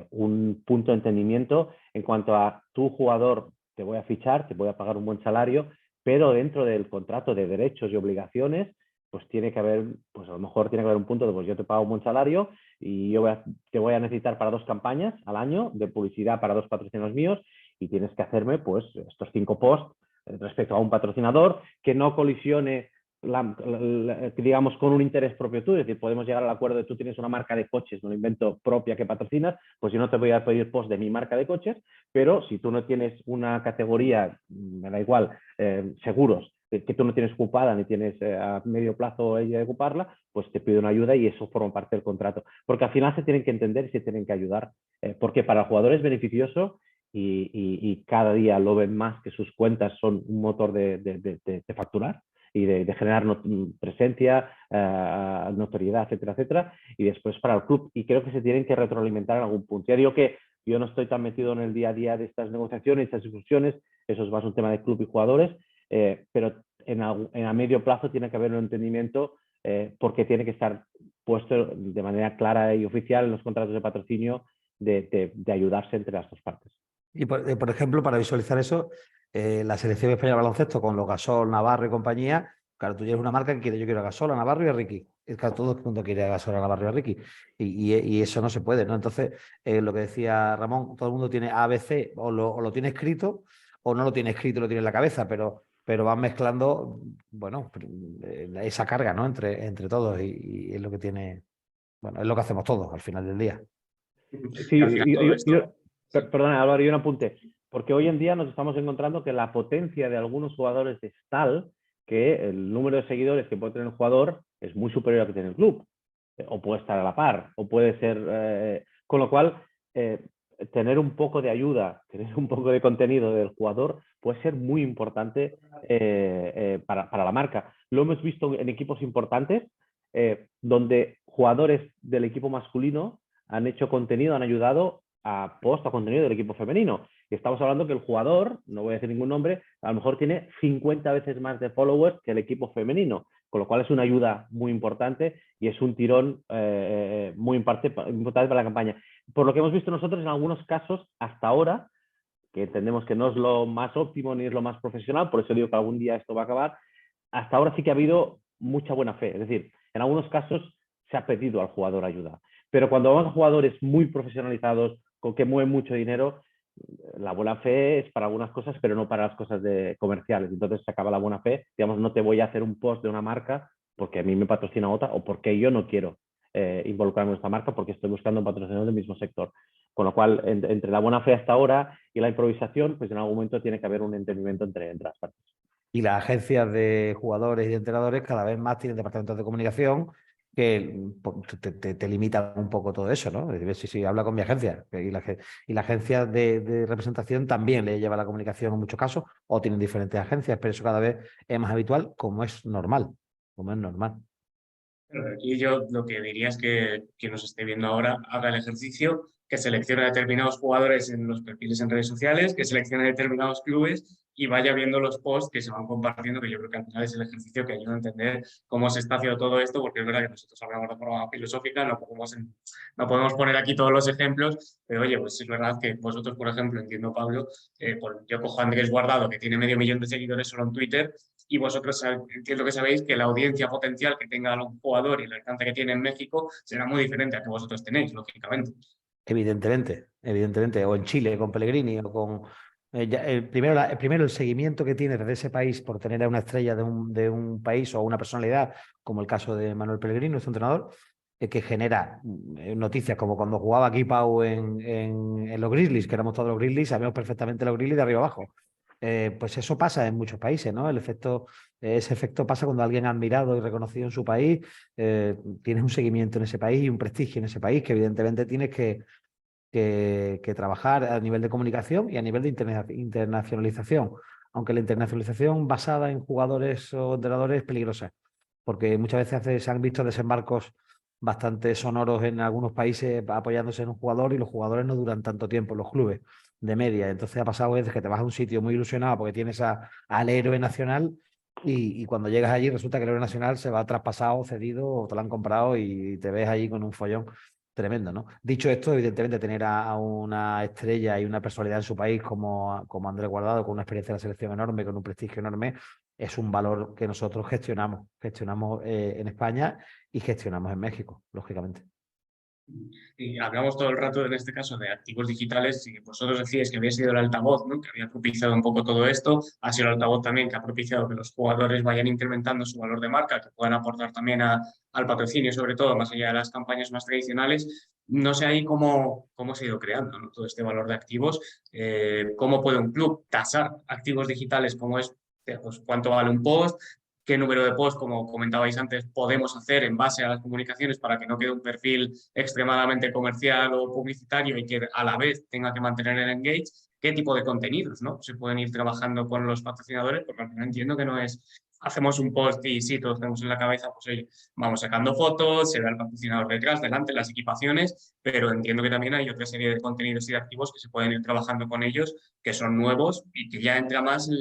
un punto de entendimiento en cuanto a tu jugador, te voy a fichar, te voy a pagar un buen salario, pero dentro del contrato de derechos y obligaciones, pues tiene que haber, pues a lo mejor tiene que haber un punto de, pues yo te pago un buen salario y te voy a necesitar para 2 campañas al año de publicidad para 2 patrocinios míos y tienes que hacerme pues estos 5 posts respecto a un patrocinador que no colisione digamos con un interés propio tuyo, es decir, podemos llegar al acuerdo de tú tienes una marca de coches, no lo invento, propia que patrocinas, pues yo no te voy a pedir post de mi marca de coches, pero si tú no tienes una categoría, me da igual, seguros, que tú no tienes ocupada ni tienes a medio plazo ella de ocuparla, pues te pido una ayuda y eso forma parte del contrato. Porque al final se tienen que entender y se tienen que ayudar, porque para el jugador es beneficioso y cada día lo ven más que sus cuentas son un motor de facturar y de generar presencia, notoriedad, etcétera, etcétera, y después para el club. Y creo que se tienen que retroalimentar en algún punto. Ya digo que yo no estoy tan metido en el día a día de estas negociaciones, estas discusiones, eso es más un tema de club y jugadores, pero a medio plazo tiene que haber un entendimiento porque tiene que estar puesto de manera clara y oficial en los contratos de patrocinio de ayudarse entre las 2 partes. Y por ejemplo, para visualizar eso, la selección española de baloncesto con los Gasol, Navarro y compañía, claro, tú eres una marca que quiere, yo quiero a Gasol, a Navarro y a Ricky. Claro, todo el mundo quiere a Gasol, a Navarro y a Ricky. Y eso no se puede, ¿no? Entonces, lo que decía Ramón, todo el mundo tiene ABC, o lo tiene escrito, o no lo tiene escrito, lo tiene en la cabeza, pero van mezclando, bueno, esa carga, ¿no? Entre todos y es lo que tiene, bueno, es lo que hacemos todos al final del día. Sí, Al final todo esto. perdona, Álvaro, y un apunte. Porque hoy en día nos estamos encontrando que la potencia de algunos jugadores es tal que el número de seguidores que puede tener el jugador es muy superior al que tiene el club. O puede estar a la par, o puede ser... con lo cual, tener un poco de ayuda, tener un poco de contenido del jugador puede ser muy importante para la marca. Lo hemos visto en equipos importantes donde jugadores del equipo masculino han hecho contenido, han ayudado a contenido del equipo femenino. Y estamos hablando que el jugador, no voy a decir ningún nombre, a lo mejor tiene 50 veces más de followers que el equipo femenino, con lo cual es una ayuda muy importante y es un tirón muy importante para la campaña. Por lo que hemos visto nosotros, en algunos casos, hasta ahora, que entendemos que no es lo más óptimo ni es lo más profesional, por eso digo que algún día esto va a acabar, hasta ahora sí que ha habido mucha buena fe. Es decir, en algunos casos se ha pedido al jugador ayuda. Pero cuando van a jugadores muy profesionalizados, con que mueven mucho dinero, la buena fe es para algunas cosas, pero no para las cosas comerciales. Entonces se acaba la buena fe. Digamos, no te voy a hacer un post de una marca porque a mí me patrocina otra o porque yo no quiero involucrarme en esta marca porque estoy buscando un patrocinador del mismo sector. Con lo cual, entre la buena fe hasta ahora y la improvisación, pues en algún momento tiene que haber un entendimiento entre las partes. Y las agencias de jugadores y de entrenadores cada vez más tienen departamentos de comunicación que te limitan un poco todo eso, ¿no? Es decir, si habla con mi agencia y la agencia de representación también le lleva la comunicación en muchos casos o tienen diferentes agencias, pero eso cada vez es más habitual como es normal, como es normal. Y yo lo que diría es que quien nos esté viendo ahora haga el ejercicio, que seleccione determinados jugadores en los perfiles en redes sociales, que seleccione determinados clubes y vaya viendo los posts que se van compartiendo, que yo creo que al final es el ejercicio que ayuda a entender cómo se está haciendo todo esto, porque es verdad que nosotros hablamos de forma filosófica, no podemos poner aquí todos los ejemplos, pero oye, pues es verdad que vosotros, por ejemplo, entiendo, Pablo, yo cojo a Andrés Guardado, que tiene 500.000 de seguidores solo en Twitter, y vosotros entiendo que sabéis que la audiencia potencial que tenga un jugador y el alcance que tiene en México será muy diferente a que vosotros tenéis, lógicamente. Evidentemente, evidentemente, o en Chile con Pellegrini o con... primero el seguimiento que tiene desde ese país por tener a una estrella de un país o una personalidad, como el caso de Manuel Pellegrini, nuestro entrenador, que genera noticias como cuando jugaba aquí Pau en los Grizzlies, que éramos todos los Grizzlies, sabemos perfectamente los Grizzlies de arriba abajo. Pues eso pasa en muchos países, ¿no? Ese efecto pasa cuando alguien ha admirado y reconocido en su país, tienes un seguimiento en ese país y un prestigio en ese país que evidentemente tienes que trabajar a nivel de comunicación y a nivel de internacionalización, aunque la internacionalización basada en jugadores o entrenadores es peligrosa, porque muchas veces se han visto desembarcos bastante sonoros en algunos países apoyándose en un jugador y los jugadores no duran tanto tiempo en los clubes de media. Entonces ha pasado veces que te vas a un sitio muy ilusionado porque tienes al héroe nacional y cuando llegas allí resulta que el héroe nacional se va traspasado, cedido o te lo han comprado y te ves allí con un follón tremendo, ¿no? Dicho esto, evidentemente tener a una estrella y una personalidad en su país como Andrés Guardado, con una experiencia de la selección enorme, con un prestigio enorme, es un valor que nosotros gestionamos en España y gestionamos en México, lógicamente. Y hablamos todo el rato, en este caso, de activos digitales y vosotros decíais que había sido el altavoz, ¿no? Que había propiciado un poco todo esto. Ha sido el altavoz también que ha propiciado que los jugadores vayan incrementando su valor de marca, que puedan aportar también al patrocinio, sobre todo, más allá de las campañas más tradicionales. No sé ahí cómo se ha ido creando, ¿no? Todo este valor de activos. ¿Cómo puede un club tasar activos digitales como es, pues, cuánto vale un post? ¿Qué número de posts, como comentabais antes, podemos hacer en base a las comunicaciones para que no quede un perfil extremadamente comercial o publicitario y que a la vez tenga que mantener el engage? ¿Qué tipo de contenidos, ¿no? Se pueden ir trabajando con los patrocinadores? Porque al final entiendo que no es hacemos un post y sí, todos tenemos en la cabeza, pues oye, vamos sacando fotos, se ve el patrocinador detrás, delante, las equipaciones, pero entiendo que también hay otra serie de contenidos y de activos que se pueden ir trabajando con ellos, que son nuevos y que ya entra más en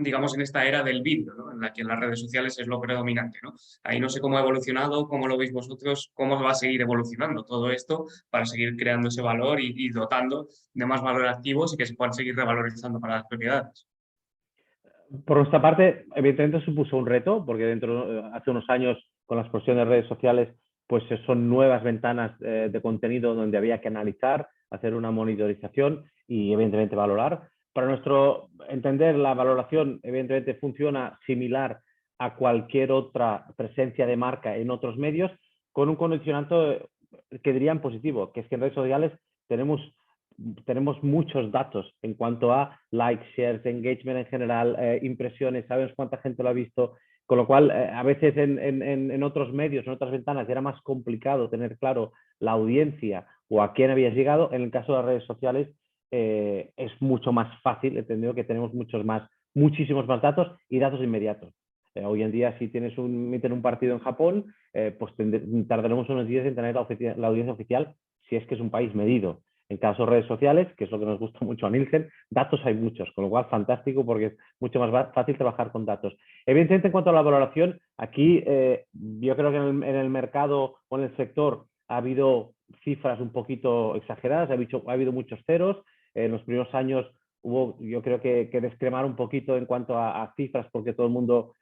digamos, en esta era del vídeo, ¿no? En la que las redes sociales es lo predominante, ¿no? Ahí no sé cómo ha evolucionado, cómo lo veis vosotros, cómo va a seguir evolucionando todo esto para seguir creando ese valor y dotando de más valor activos y que se puedan seguir revalorizando para las propiedades. Por nuestra parte, evidentemente supuso un reto, porque hace unos años, con la explosión de redes sociales, pues son nuevas ventanas de contenido donde había que analizar, hacer una monitorización y evidentemente valorar. Para nuestro entender, la valoración evidentemente funciona similar a cualquier otra presencia de marca en otros medios, con un condicionante que diría en positivo, que es que en redes sociales tenemos muchos datos en cuanto a likes, shares, engagement en general, impresiones, sabemos cuánta gente lo ha visto, con lo cual a veces en otros medios, en otras ventanas era más complicado tener claro la audiencia o a quién habías llegado. En el caso de las redes sociales es mucho más fácil, entendido que tenemos muchísimos más datos y datos inmediatos. Hoy en día, si meten un partido en Japón, pues tardaremos unos días en tener la audiencia oficial, si es que es un país medido. En caso de redes sociales, que es lo que nos gusta mucho a Nielsen, datos hay muchos, con lo cual fantástico porque es mucho más fácil trabajar con datos. Evidentemente, en cuanto a la valoración, aquí yo creo que en el mercado o en el sector ha habido cifras un poquito exageradas, ha habido muchos ceros. En los primeros años hubo, yo creo que descremar un poquito en cuanto a cifras, porque todo el mundo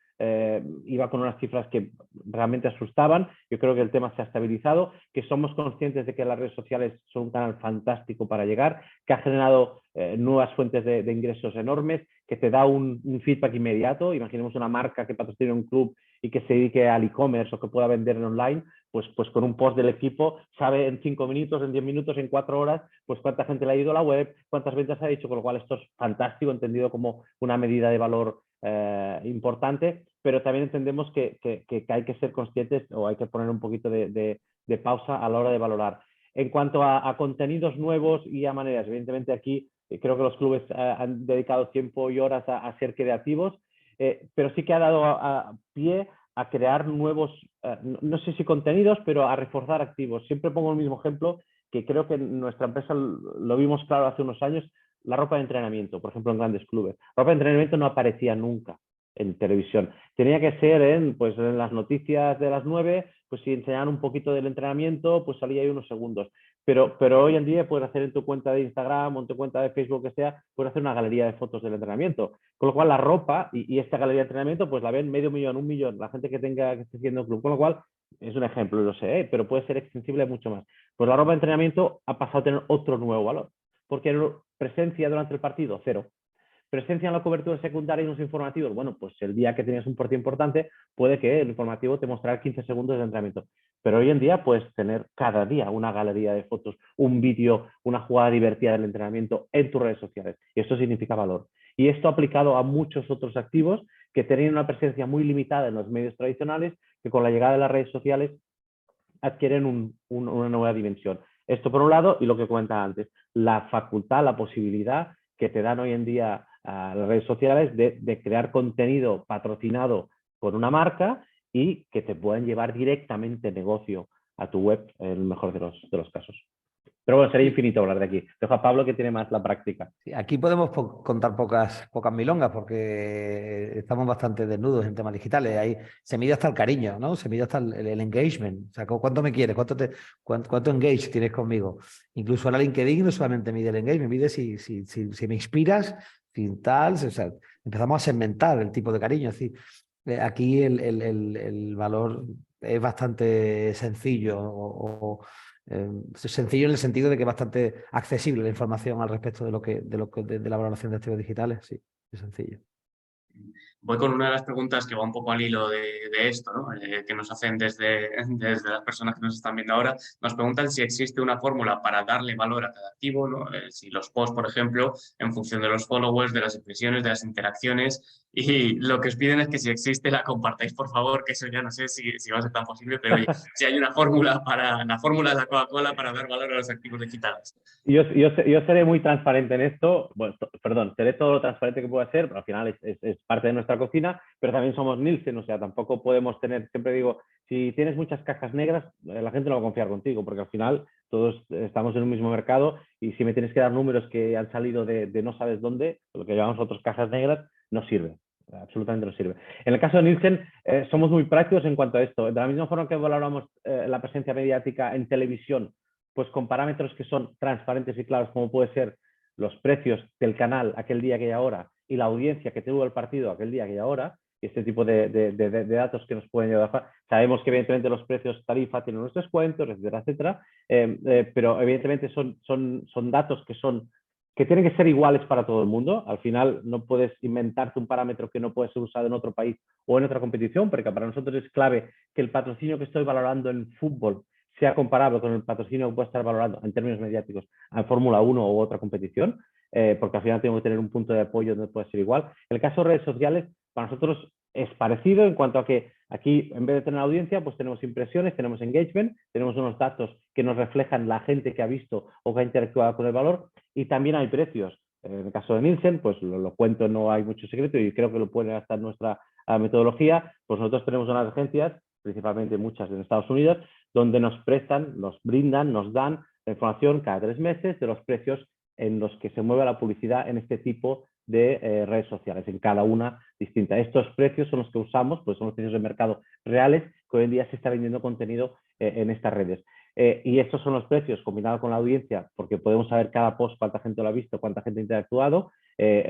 iba con unas cifras que realmente asustaban. Yo creo que el tema se ha estabilizado, que somos conscientes de que las redes sociales son un canal fantástico para llegar, que ha generado nuevas fuentes de ingresos enormes, que te da un feedback inmediato. Imaginemos una marca que patrocina un club y que se dedique al e-commerce o que pueda vender en online, pues con un post del equipo sabe en 5 minutos, en 10 minutos, en 4 horas, pues cuánta gente le ha ido a la web, cuántas ventas ha hecho, con lo cual esto es fantástico, entendido como una medida de valor importante, pero también entendemos que hay que ser conscientes o hay que poner un poquito de pausa a la hora de valorar. En cuanto a contenidos nuevos y a maneras, evidentemente aquí creo que los clubes han dedicado tiempo y horas a ser creativos, pero sí que ha dado pie a crear nuevos, no sé si contenidos, pero a reforzar activos. Siempre pongo el mismo ejemplo, que creo que en nuestra empresa lo vimos claro hace unos años, la ropa de entrenamiento, por ejemplo, en grandes clubes. La ropa de entrenamiento no aparecía nunca en televisión. Tenía que ser en las noticias de las 9, pues si enseñaban un poquito del entrenamiento, pues salía ahí unos segundos. Pero hoy en día puedes hacer en tu cuenta de Instagram o en tu cuenta de Facebook, que sea, puedes hacer una galería de fotos del entrenamiento. Con lo cual la ropa y esta galería de entrenamiento, pues la ven 500.000, 1 millón, la gente que esté haciendo el club. Con lo cual, es un ejemplo, lo sé, pero puede ser extensible mucho más. Pues la ropa de entrenamiento ha pasado a tener otro nuevo valor. Porque presencia durante el partido, 0. Presencia en la cobertura secundaria y en los informativos. Bueno, pues el día que tenías un partido importante, puede que el informativo te mostrara 15 segundos de entrenamiento. Pero hoy en día puedes tener cada día una galería de fotos, un vídeo, una jugada divertida del entrenamiento en tus redes sociales. Y esto significa valor. Y esto aplicado a muchos otros activos que tenían una presencia muy limitada en los medios tradicionales, que con la llegada de las redes sociales adquieren una nueva dimensión. Esto por un lado, y lo que comentaba antes, la facultad, la posibilidad que te dan hoy en día a las redes sociales de crear contenido patrocinado por una marca y que te puedan llevar directamente negocio a tu web en el mejor de los casos. Pero bueno, sería infinito hablar de aquí. Dejo a Pablo, que tiene más la práctica. Sí, aquí podemos contar pocas milongas porque estamos bastante desnudos en temas digitales. Ahí se mide hasta el cariño, ¿no? Se mide hasta el engagement. O sea, ¿cuánto me quieres? ¿Cuánto engage tienes conmigo? Incluso ahora LinkedIn no solamente mide el engagement, mide si me inspiras, si tal. O sea, empezamos a segmentar el tipo de cariño. Es decir, aquí el valor es bastante sencillo sencillo en el sentido de que es bastante accesible la información al respecto de la valoración de activos digitales. Sí, es sencillo. Voy con una de las preguntas que va un poco al hilo de esto, ¿no? Que nos hacen desde las personas que nos están viendo ahora. Nos preguntan si existe una fórmula para darle valor a cada activo, ¿no? Si los posts, por ejemplo, en función de los followers, de las impresiones, de las interacciones. Y lo que os piden es que si existe la compartáis, por favor, que eso ya no sé si va a ser tan posible, pero oye, si hay una fórmula la fórmula de la Coca-Cola para dar valor a los activos digitales. Yo seré muy transparente en esto, bueno, perdón, seré todo lo transparente que pueda ser, pero al final es parte de nuestra cocina, pero también somos Nielsen, o sea, tampoco podemos tener, siempre digo, si tienes muchas cajas negras, la gente no va a confiar contigo, porque al final todos estamos en un mismo mercado y si me tienes que dar números que han salido de no sabes dónde, lo que llamamos nosotros cajas negras, no sirve. Absolutamente no sirve. En el caso de Nielsen, somos muy prácticos en cuanto a esto. De la misma forma que valoramos la presencia mediática en televisión, pues con parámetros que son transparentes y claros, como puede ser los precios del canal aquel día, aquella hora, y la audiencia que tuvo el partido aquel día, aquella hora, y este tipo de datos que nos pueden llevar. Sabemos que evidentemente los precios tarifa tienen unos descuentos, etcétera, etcétera, pero evidentemente son datos que tienen que ser iguales para todo el mundo. Al final no puedes inventarte un parámetro que no puede ser usado en otro país o en otra competición, porque para nosotros es clave que el patrocinio que estoy valorando en fútbol sea comparable con el patrocinio que puede estar valorando en términos mediáticos en Fórmula 1 u otra competición, porque al final tengo que tener un punto de apoyo donde puede ser igual. En el caso de redes sociales, para nosotros es parecido en cuanto a que aquí, en vez de tener audiencia, pues tenemos impresiones, tenemos engagement, tenemos unos datos que nos reflejan la gente que ha visto o que ha interactuado con el valor, y también hay precios. En el caso de Nielsen, pues lo cuento, no hay mucho secreto y creo que lo puede gastar nuestra metodología. Pues nosotros tenemos unas agencias, principalmente muchas en Estados Unidos, donde nos prestan, nos brindan, nos dan la información cada 3 meses de los precios en los que se mueve la publicidad en este tipo de redes sociales, en cada una distinta. Estos precios son los que usamos, pues son los precios de mercado reales que hoy en día se está vendiendo contenido en estas redes. Y estos son los precios combinados con la audiencia, porque podemos saber cada post cuánta gente lo ha visto, cuánta gente ha interactuado,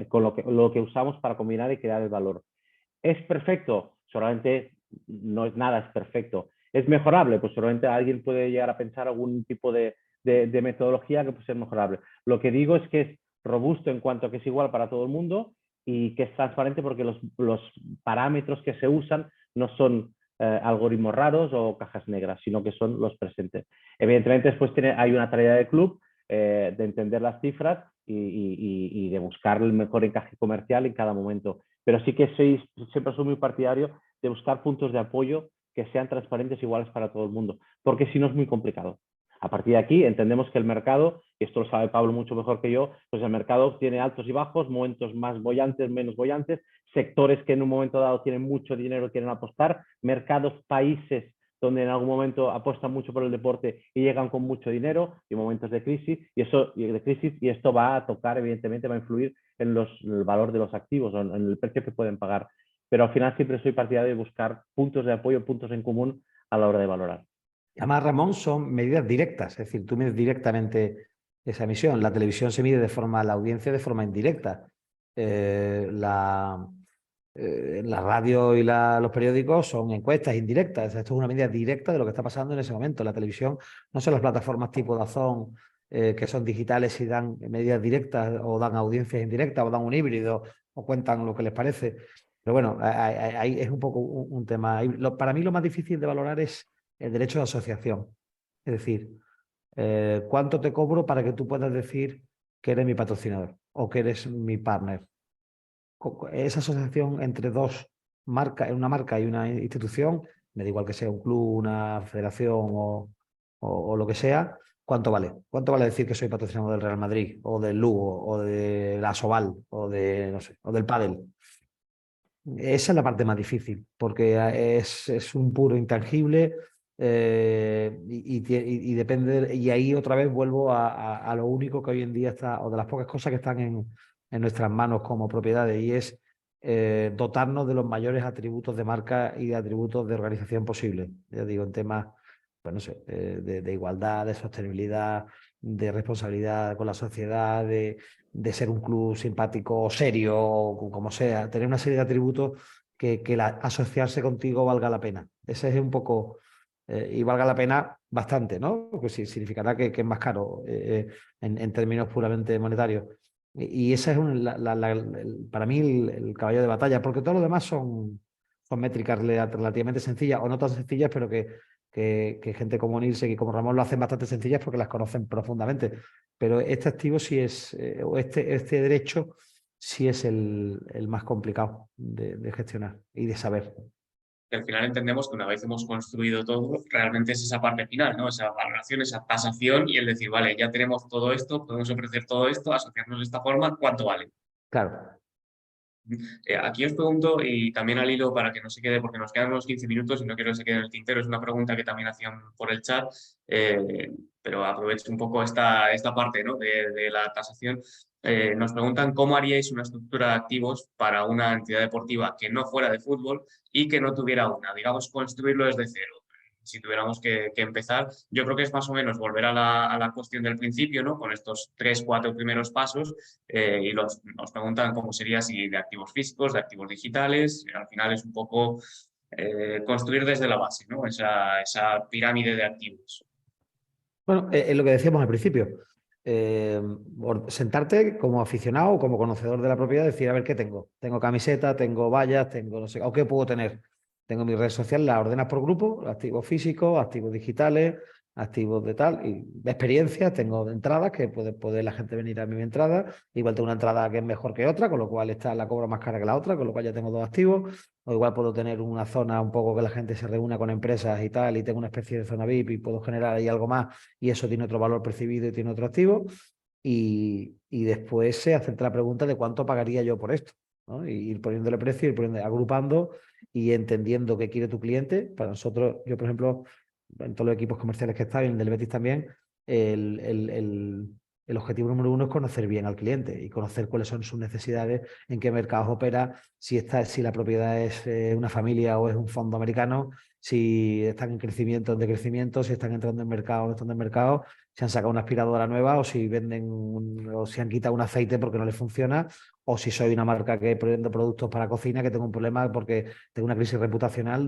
con lo que usamos para combinar y crear el valor. ¿Es perfecto? Solamente no es nada, es perfecto. ¿Es mejorable? Pues solamente alguien puede llegar a pensar algún tipo de metodología que puede ser mejorable. Lo que digo es que es robusto en cuanto a que es igual para todo el mundo y que es transparente porque los parámetros que se usan no son algoritmos raros o cajas negras, sino que son los presentes. Evidentemente después hay una tarea de club de entender las cifras y de buscar el mejor encaje comercial en cada momento. Pero sí que siempre soy muy partidario de buscar puntos de apoyo que sean transparentes iguales para todo el mundo, porque si no es muy complicado. A partir de aquí entendemos que el mercado, y esto lo sabe Pablo mucho mejor que yo, pues el mercado tiene altos y bajos, momentos más bollantes, menos bollantes, sectores que en un momento dado tienen mucho dinero, quieren apostar, mercados, países donde en algún momento apuestan mucho por el deporte y llegan con mucho dinero, y momentos de crisis, y esto va a tocar, evidentemente, va a influir en el valor de los activos o en el precio que pueden pagar. Pero al final siempre soy partidario de buscar puntos de apoyo, puntos en común a la hora de valorar. Además, Ramón, son medidas directas, es decir, tú mides directamente esa emisión. La televisión se mide la audiencia de forma indirecta. La radio y los periódicos son encuestas indirectas. Esto es una medida directa de lo que está pasando en ese momento. La televisión no son las plataformas tipo DAZN, que son digitales y dan medidas directas o dan audiencias indirectas o dan un híbrido o cuentan lo que les parece. Pero bueno, ahí es un poco un tema. Para mí lo más difícil de valorar es el derecho de asociación. Es decir, ¿cuánto te cobro para que tú puedas decir que eres mi patrocinador o que eres mi partner? Esa asociación entre dos marcas, una marca y una institución, me da igual que sea un club, una federación o lo que sea, ¿cuánto vale? ¿Cuánto vale decir que soy patrocinador del Real Madrid o del Lugo o de la Asobal o de, no sé, o del pádel? Esa es la parte más difícil, porque es un puro intangible y depende, y ahí otra vez vuelvo a lo único que hoy en día está, o de las pocas cosas que están en nuestras manos como propiedades, y es dotarnos de los mayores atributos de marca y de atributos de organización posible. Ya digo, en temas, pues no sé, de igualdad, de sostenibilidad, de responsabilidad con la sociedad, de ser un club simpático o serio, o como sea, tener una serie de atributos que asociarse contigo valga la pena. Ese es un poco, y valga la pena bastante, ¿no? Porque sí, significará que es más caro en términos puramente monetarios. Y esa es para mí el caballo de batalla, porque todo lo demás son métricas relativamente sencillas, o no tan sencillas, pero que gente como Nilsen y como Ramón lo hacen bastante sencillas porque las conocen profundamente. Pero este activo sí es, o este derecho sí es el más complicado de gestionar y de saber. Que al final entendemos que una vez hemos construido todo, realmente es esa parte final, ¿no? Esa valoración, esa tasación y el decir, vale, ya tenemos todo esto, podemos ofrecer todo esto, asociarnos de esta forma, ¿cuánto vale? Claro. Aquí os pregunto, y también al hilo para que no se quede, porque nos quedan unos 15 minutos y no quiero que se quede en el tintero, es una pregunta que también hacían por el chat, pero aprovecho un poco esta parte, ¿no? de la tasación. Nos preguntan cómo haríais una estructura de activos para una entidad deportiva que no fuera de fútbol y que no tuviera una, digamos, construirlo desde cero. Si tuviéramos que empezar, yo creo que es más o menos volver a la cuestión del principio, ¿no? Con estos 3, 4 primeros pasos y nos preguntan cómo sería si de activos físicos, de activos digitales. Al final es un poco construir desde la base, ¿no? Esa pirámide de activos. Bueno, es lo que decíamos al principio. Sentarte como aficionado o como conocedor de la propiedad, decir, a ver, ¿qué tengo? Tengo camiseta, tengo vallas, tengo no sé, ¿o qué puedo tener? Tengo mi red social, la ordenas por grupo, activos físicos, activos digitales, activos de tal, y de experiencia, tengo entradas que puede la gente venir a mi entrada, igual tengo una entrada que es mejor que otra, con lo cual esta la cobro más cara que la otra, con lo cual ya tengo dos activos, o igual puedo tener una zona un poco que la gente se reúna con empresas y tal, y tengo una especie de zona VIP y puedo generar ahí algo más, y eso tiene otro valor percibido y tiene otro activo, y después se hace la pregunta de cuánto pagaría yo por esto, ¿no? Y ir poniéndole precio, agrupando y entendiendo qué quiere tu cliente. Para nosotros, yo por ejemplo, en todos los equipos comerciales que está, y en el del Betis también, el objetivo número uno es conocer bien al cliente y conocer cuáles son sus necesidades, en qué mercados opera, si la propiedad es una familia o es un fondo americano, si están en crecimiento o en decrecimiento, si están entrando en mercado o no están en mercado, si han sacado una aspiradora nueva o si o si han quitado un aceite porque no les funciona, o si soy una marca que vende productos para cocina, que tengo un problema porque tengo una crisis reputacional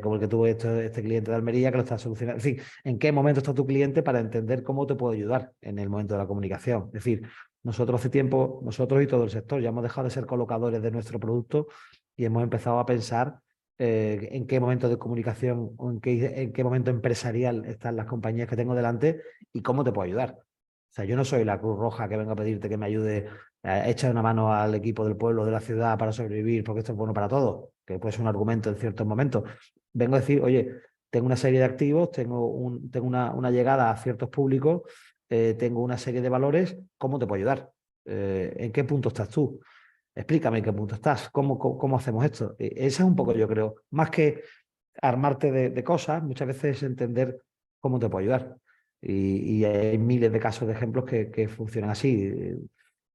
como el que tuvo este cliente de Almería que lo está solucionando. En fin, ¿en qué momento está tu cliente para entender cómo te puedo ayudar en el momento de la comunicación? Es decir, nosotros hace tiempo, nosotros y todo el sector, ya hemos dejado de ser colocadores de nuestro producto y hemos empezado a pensar en qué momento de comunicación o en qué momento empresarial están las compañías que tengo delante y cómo te puedo ayudar. O sea, yo no soy la Cruz Roja que venga a pedirte que me ayude a echar una mano al equipo del pueblo, de la ciudad para sobrevivir, porque esto es bueno para todos, que puede ser un argumento en ciertos momentos. Vengo a decir, oye, tengo una serie de activos, tengo una llegada a ciertos públicos, tengo una serie de valores, ¿cómo te puedo ayudar? ¿En qué punto estás tú? Explícame en qué punto estás, cómo hacemos esto. Esa es un poco, yo creo, más que armarte de cosas, muchas veces entender cómo te puedo ayudar. Y hay miles de casos de ejemplos que funcionan así.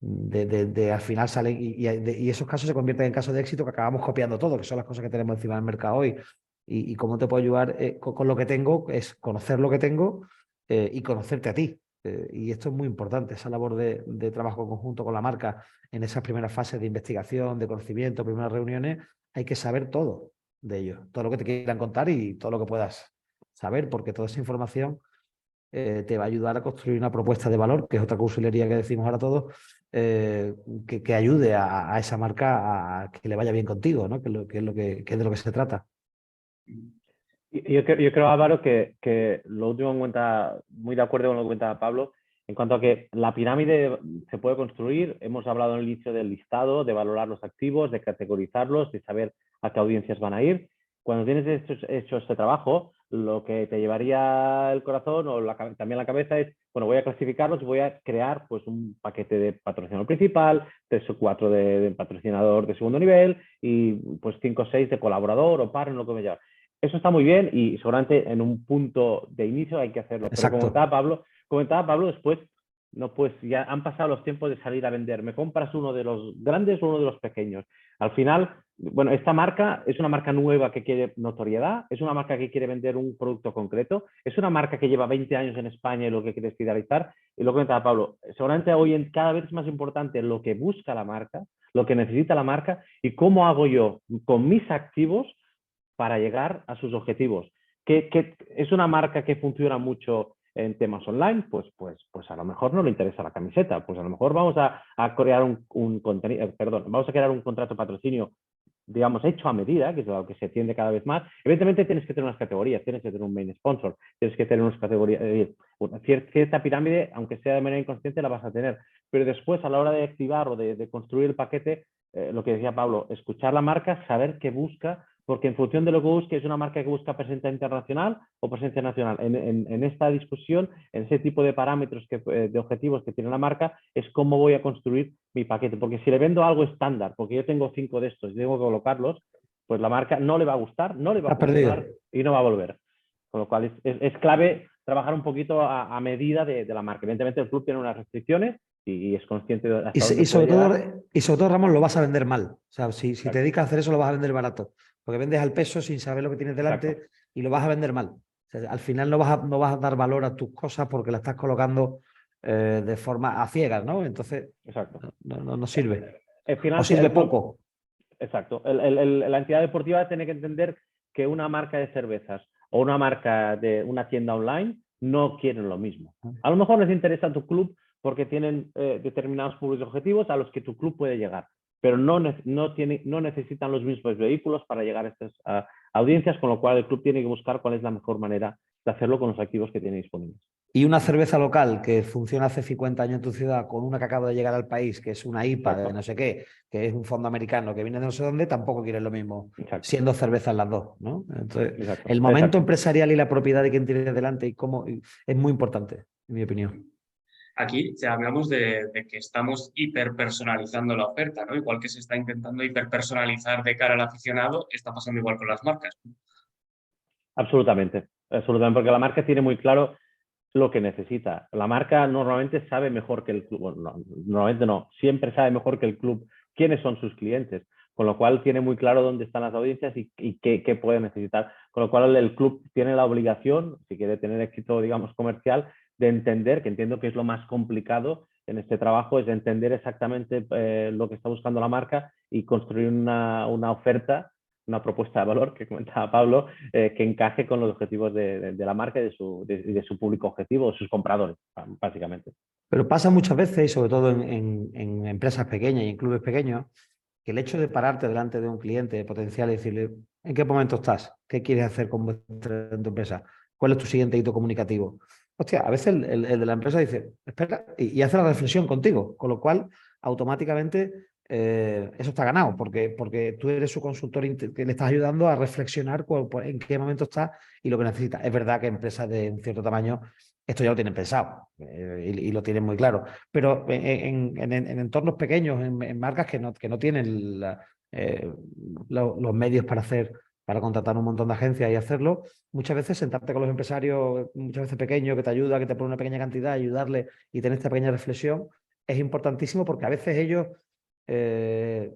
Al final salen y esos casos se convierten en casos de éxito que acabamos copiando todo, que son las cosas que tenemos encima del mercado hoy. Y cómo te puedo ayudar con lo que tengo es conocer lo que tengo y conocerte a ti. Y esto es muy importante, esa labor de trabajo conjunto con la marca en esas primeras fases de investigación, de conocimiento, primeras reuniones, hay que saber todo de ellos, todo lo que te quieran contar y todo lo que puedas saber, porque toda esa información te va a ayudar a construir una propuesta de valor, que es otra cursilería que decimos ahora todos, que ayude a esa marca a que le vaya bien contigo, ¿no? Que es de lo que se trata. Yo creo, Álvaro, que lo último muy de acuerdo con lo que cuenta Pablo, en cuanto a que la pirámide se puede construir. Hemos hablado en el inicio del listado, de valorar los activos, de categorizarlos, de saber a qué audiencias van a ir. Cuando tienes hecho este trabajo, lo que te llevaría el corazón o también la cabeza es, bueno, voy a clasificarlos y voy a crear pues un paquete de patrocinador principal, 3 o 4 de patrocinador de segundo nivel y pues 5 o 6 de colaborador o par en lo que me lleva. Eso está muy bien y seguramente en un punto de inicio hay que hacerlo. Exacto. Pero comentaba Pablo después, no, pues ya han pasado los tiempos de salir a vender. ¿Me compras uno de los grandes o uno de los pequeños? Al final, bueno, esta marca es una marca nueva que quiere notoriedad, es una marca que quiere vender un producto concreto, es una marca que lleva 20 años en España y lo que quiere es fidelizar. Y lo que comentaba Pablo, seguramente hoy cada vez es más importante lo que busca la marca, lo que necesita la marca y cómo hago yo con mis activos para llegar a sus objetivos. ¿Que es una marca que funciona mucho en temas online? Pues a lo mejor no le interesa la camiseta, pues a lo mejor vamos a crear vamos a crear un contrato de patrocinio, digamos, hecho a medida, que es lo que se tiende cada vez más. Evidentemente tienes que tener unas categorías, tienes que tener un main sponsor, tienes que tener unas categorías, cierta pirámide, aunque sea de manera inconsciente, la vas a tener. Pero después, a la hora de activar o de construir el paquete, lo que decía Pablo, escuchar la marca, saber qué busca, porque en función de lo que busque, es una marca que busca presencia internacional o presencia nacional. En esta discusión, en ese tipo de parámetros, de objetivos que tiene la marca, es cómo voy a construir mi paquete. Porque si le vendo algo estándar, porque yo tengo 5 de estos y tengo que colocarlos, pues la marca no le va a gustar, no le va a funcionar y no va a volver. Con lo cual es clave trabajar un poquito a medida de la marca. Evidentemente el club tiene unas restricciones y es consciente de hasta dónde y sobre todo, Ramón, lo vas a vender mal. O sea, si te dedicas a hacer eso, lo vas a vender barato. Porque vendes al peso sin saber lo que tienes delante. Exacto. Y lo vas a vender mal. O sea, al final no vas a dar valor a tus cosas porque la estás colocando de forma a ciegas, ¿no? Entonces, exacto. No sirve. O sirve poco. Exacto. La entidad deportiva tiene que entender que una marca de cervezas o una marca de una tienda online no quieren lo mismo. A lo mejor les interesa tu club porque tienen determinados públicos objetivos a los que tu club puede llegar, pero no necesitan los mismos vehículos para llegar a estas audiencias, con lo cual el club tiene que buscar cuál es la mejor manera de hacerlo con los activos que tiene disponibles. Y una cerveza local que funciona hace 50 años en tu ciudad con una que acaba de llegar al país, que es una IPA de no sé qué, que es un fondo americano que viene de no sé dónde, tampoco quieren lo mismo, siendo cervezas las dos, ¿no? Entonces, el momento empresarial y la propiedad de quien tiene delante y cómo es muy importante, en mi opinión. Aquí ya hablamos de que estamos hiperpersonalizando la oferta, ¿no? Igual que se está intentando hiperpersonalizar de cara al aficionado, está pasando igual con las marcas. Absolutamente, porque la marca tiene muy claro lo que necesita. La marca normalmente sabe mejor que el club, bueno, no, normalmente no, siempre sabe mejor que el club quiénes son sus clientes, con lo cual tiene muy claro dónde están las audiencias y qué puede necesitar. Con lo cual el club tiene la obligación, si quiere tener éxito, digamos, comercial, de entender, que entiendo que es lo más complicado en este trabajo, es entender exactamente lo que está buscando la marca y construir una oferta, una propuesta de valor que comentaba Pablo, que encaje con los objetivos de la marca y de su público objetivo, de sus compradores, básicamente. Pero pasa muchas veces, y sobre todo en empresas pequeñas y en clubes pequeños, que el hecho de pararte delante de un cliente potencial y decirle, ¿en qué momento estás? ¿Qué quieres hacer con tu empresa? ¿Cuál es tu siguiente hito comunicativo? Hostia, a veces el de la empresa dice, espera, y hace la reflexión contigo, con lo cual automáticamente eso está ganado, porque tú eres su consultor que le estás ayudando a reflexionar en qué momento está y lo que necesita. Es verdad que empresas de un cierto tamaño esto ya lo tienen pensado y lo tienen muy claro, pero en entornos pequeños, en marcas que no tienen los medios para contratar un montón de agencias y hacerlo, muchas veces sentarte con los empresarios, muchas veces pequeños, que te ayuda, que te pone una pequeña cantidad, ayudarle y tener esta pequeña reflexión, es importantísimo porque a veces ellos eh,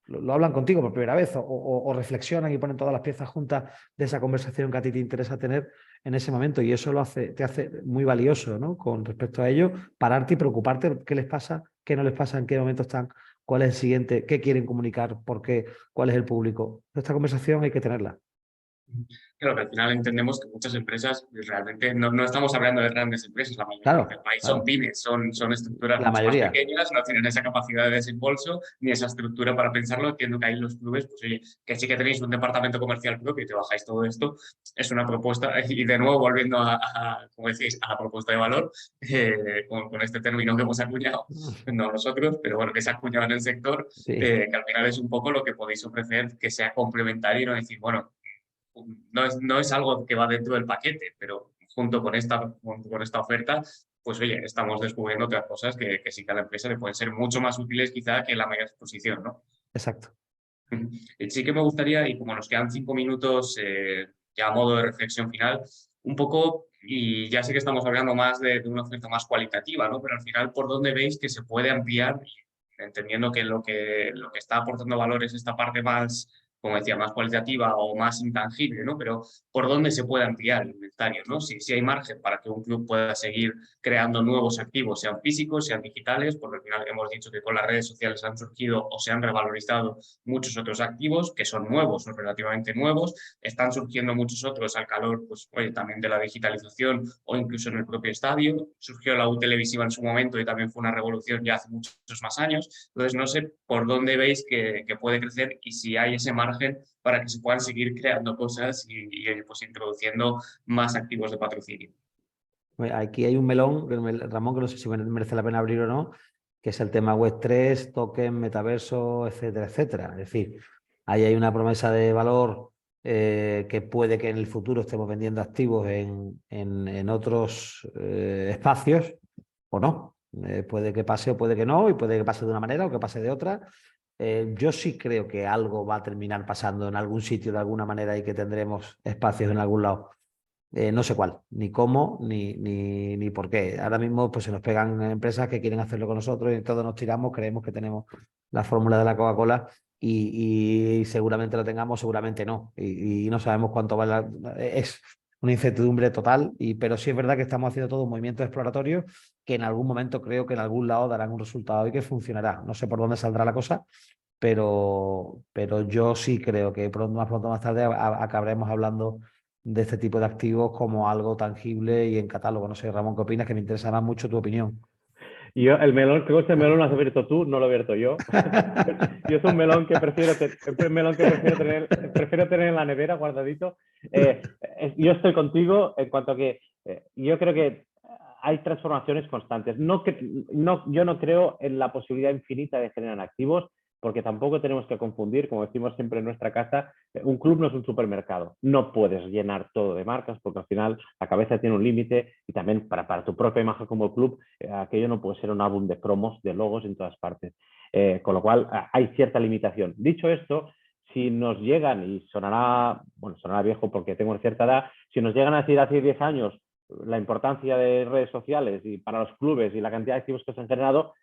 lo hablan contigo por primera vez o reflexionan y ponen todas las piezas juntas de esa conversación que a ti te interesa tener en ese momento y eso te hace muy valioso, ¿no? Con respecto a ello, pararte y preocuparte qué les pasa, qué no les pasa, en qué momento están, cuál es el siguiente, qué quieren comunicar, por qué, cuál es el público. Esta conversación hay que tenerla. Claro, que al final entendemos que muchas empresas realmente no estamos hablando de grandes empresas, la mayoría Claro, del país claro. son pymes, son estructuras La mucho más mayoría. pequeñas, no tienen esa capacidad de desembolso ni esa estructura para pensarlo. Entiendo que ahí los clubes, pues oye, que sí que tenéis un departamento comercial propio y te bajáis todo esto, es una propuesta. Y de nuevo, volviendo como decís, a la propuesta de valor, con este término que hemos acuñado, no nosotros, pero bueno, que se ha acuñado en el sector, Sí. que al final es un poco lo que podéis ofrecer, que sea complementario y no decir, bueno, no es algo que va dentro del paquete, pero junto con esta oferta, pues oye, estamos descubriendo otras cosas que sí que a la empresa le pueden ser mucho más útiles quizá que la mayor exposición, ¿no? Exacto. Sí que me gustaría, y como nos quedan 5 minutos ya a modo de reflexión final, un poco, y ya sé que estamos hablando más de una oferta más cualitativa, ¿no? Pero al final, ¿por dónde veis que se puede ampliar? Entendiendo que lo que está aportando valor es esta parte más, como decía, más cualitativa o más intangible, ¿no? Pero ¿por dónde se puede ampliar el inventario, ¿no? Si hay margen para que un club pueda seguir creando nuevos activos, sean físicos, sean digitales, porque al final hemos dicho que con las redes sociales han surgido o se han revalorizado muchos otros activos que son nuevos o relativamente nuevos, están surgiendo muchos otros al calor, pues, oye, también de la digitalización o incluso en el propio estadio. Surgió la U televisiva en su momento y también fue una revolución ya hace muchos más años. Entonces, no sé por dónde veis que puede crecer y si hay ese margen para que se puedan seguir creando cosas y pues introduciendo más activos de patrocinio. Aquí hay un melón, Ramón, que no sé si merece la pena abrir o no, que es el tema Web3, token, metaverso, etcétera, etcétera. Es decir, ahí hay una promesa de valor que puede que en el futuro estemos vendiendo activos en otros espacios o no. Puede que pase o puede que no, y puede que pase de una manera o que pase de otra. Yo sí creo que algo va a terminar pasando en algún sitio de alguna manera y que tendremos espacios en algún lado. No sé cuál, ni cómo, ni por qué. Ahora mismo pues se nos pegan empresas que quieren hacerlo con nosotros y todos nos tiramos, creemos que tenemos la fórmula de la Coca-Cola y seguramente lo tengamos, seguramente no. Y no sabemos cuánto vale. Es una incertidumbre total, pero sí es verdad que estamos haciendo todo un movimiento exploratorio que en algún momento creo que en algún lado darán un resultado y que funcionará. No sé por dónde saldrá la cosa, pero yo sí creo que más pronto más tarde acabaremos hablando de este tipo de activos como algo tangible y en catálogo. No sé, Ramón, ¿qué opinas? Que me interesa más mucho tu opinión. Y yo, el melón, creo que este melón lo has abierto tú, no lo he abierto yo. Yo es un melón que prefiero tener en la nevera guardadito. Yo estoy contigo en cuanto a que yo creo que hay transformaciones constantes. Yo no creo en la posibilidad infinita de generar activos, porque tampoco tenemos que confundir, como decimos siempre en nuestra casa, un club no es un supermercado. No puedes llenar todo de marcas porque al final la cabeza tiene un límite y también para tu propia imagen como club, aquello no puede ser un álbum de cromos, de logos en todas partes. Con lo cual hay cierta limitación. Dicho esto, si nos llegan, y sonará viejo porque tengo cierta edad, si nos llegan a decir hace 10 años, la importancia de redes sociales y para los clubes y la cantidad de activos que se han generado,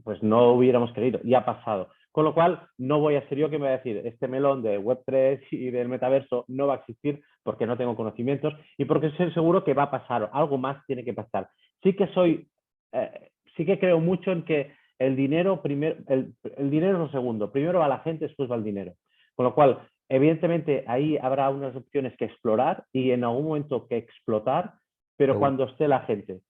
pues no hubiéramos querido, y ha pasado. Con lo cual, no voy a ser yo que me voy a decir, este melón de Web3 y del metaverso no va a existir porque no tengo conocimientos y porque estoy seguro que va a pasar, algo más tiene que pasar. Sí que creo mucho en que el dinero, el dinero es lo segundo, primero va la gente, después va el dinero. Con lo cual, evidentemente, ahí habrá unas opciones que explorar y en algún momento que explotar, pero cuando esté la gente.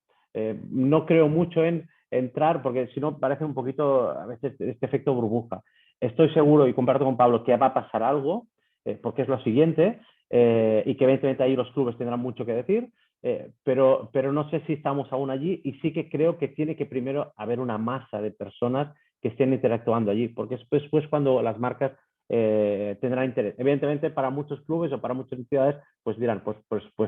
No creo mucho en entrar, porque si no parece un poquito a veces este efecto burbuja. Estoy seguro y comparto con Pablo que va a pasar algo, porque es lo siguiente, y que evidentemente ahí los clubes tendrán mucho que decir, pero no sé si estamos aún allí y sí que creo que tiene que primero haber una masa de personas que estén interactuando allí, porque es después cuando las marcas tendrán interés. Evidentemente, para muchos clubes o para muchas entidades, pues dirán, pues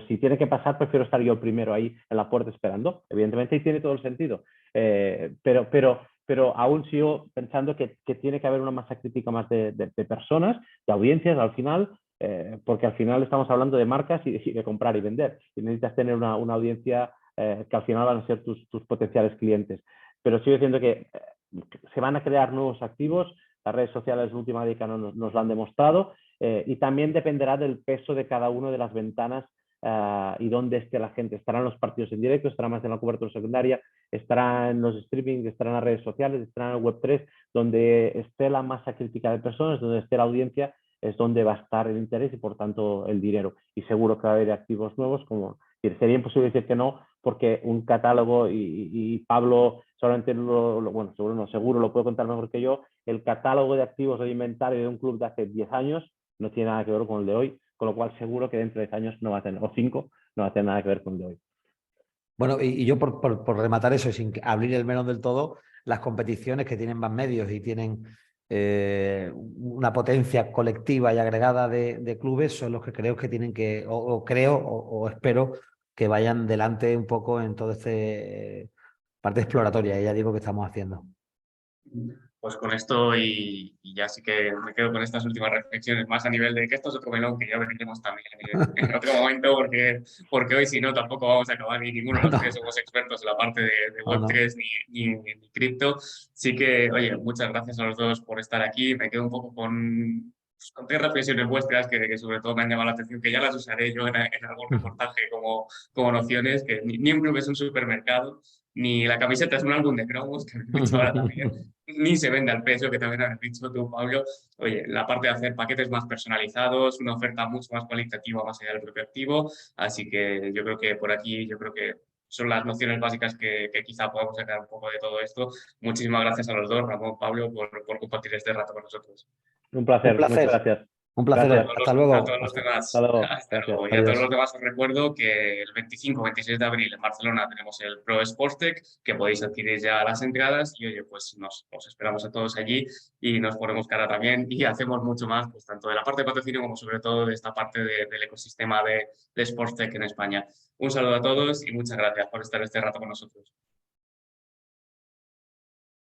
si tiene que pasar, prefiero estar yo primero ahí en la puerta esperando. Evidentemente, y tiene todo el sentido. Pero aún sigo pensando que tiene que haber una masa crítica más de personas, de audiencias al final, porque al final estamos hablando de marcas y de comprar y vender. Y necesitas tener una audiencia que al final van a ser tus potenciales clientes. Pero sigo diciendo que se van a crear nuevos activos. Las redes sociales en la última década nos lo han demostrado y también dependerá del peso de cada una de las ventanas y dónde esté la gente. Estarán los partidos en directo, estará más en la cobertura secundaria, estará en los streaming, estará en las redes sociales, estará en el Web3, donde esté la masa crítica de personas, donde esté la audiencia, es donde va a estar el interés y por tanto el dinero. Y seguro que va a haber activos nuevos, como sería imposible decir que no, porque un catálogo, y Pablo solamente bueno, seguro lo puede contar mejor que yo, el catálogo de activos de inventario de un club de hace 10 años no tiene nada que ver con el de hoy, con lo cual seguro que dentro de 10 años no va a tener, o 5, no va a tener nada que ver con el de hoy. Bueno, y yo por rematar eso, sin abrir el melón del todo, las competiciones que tienen más medios y tienen una potencia colectiva y agregada de clubes son los que creo que tienen que, o espero que vayan delante un poco en toda esta parte exploratoria, ya digo que estamos haciendo. Pues con esto y ya sí que me quedo con estas últimas reflexiones, más a nivel de que esto es otro melón que ya veremos también en otro momento, porque hoy si no tampoco vamos a acabar y ninguno de los tres somos expertos en la parte de Web3 ni cripto. Sí que, oye, muchas gracias a los dos por estar aquí. Me quedo un poco con 3 reflexiones vuestras que sobre todo me han llamado la atención, que ya las usaré yo en algún reportaje como nociones, que ni un club es un supermercado, ni la camiseta es un álbum de cromos, que me he dicho ahora también, ni se vende al precio, que también has dicho tú, Pablo. Oye, la parte de hacer paquetes más personalizados, una oferta mucho más cualitativa más allá del propio activo, así que yo creo que por aquí, yo creo que son las nociones básicas que quizá podamos sacar un poco de todo esto. Muchísimas gracias a los dos, Ramón, Pablo, por compartir este rato con nosotros. Un placer. Muchas gracias. Un placer. Gracias. Hasta luego. A todos los demás. Hasta luego. Hasta Gracias. luego. Y a todos los demás os recuerdo que el 25-26 de abril en Barcelona tenemos el Pro Sports Tech, que podéis adquirir ya las entradas y oye, pues os esperamos a todos allí y nos ponemos cara también y hacemos mucho más, pues tanto de la parte de patrocinio como sobre todo de esta parte del ecosistema de Sports Tech en España. Un saludo a todos y muchas gracias por estar este rato con nosotros.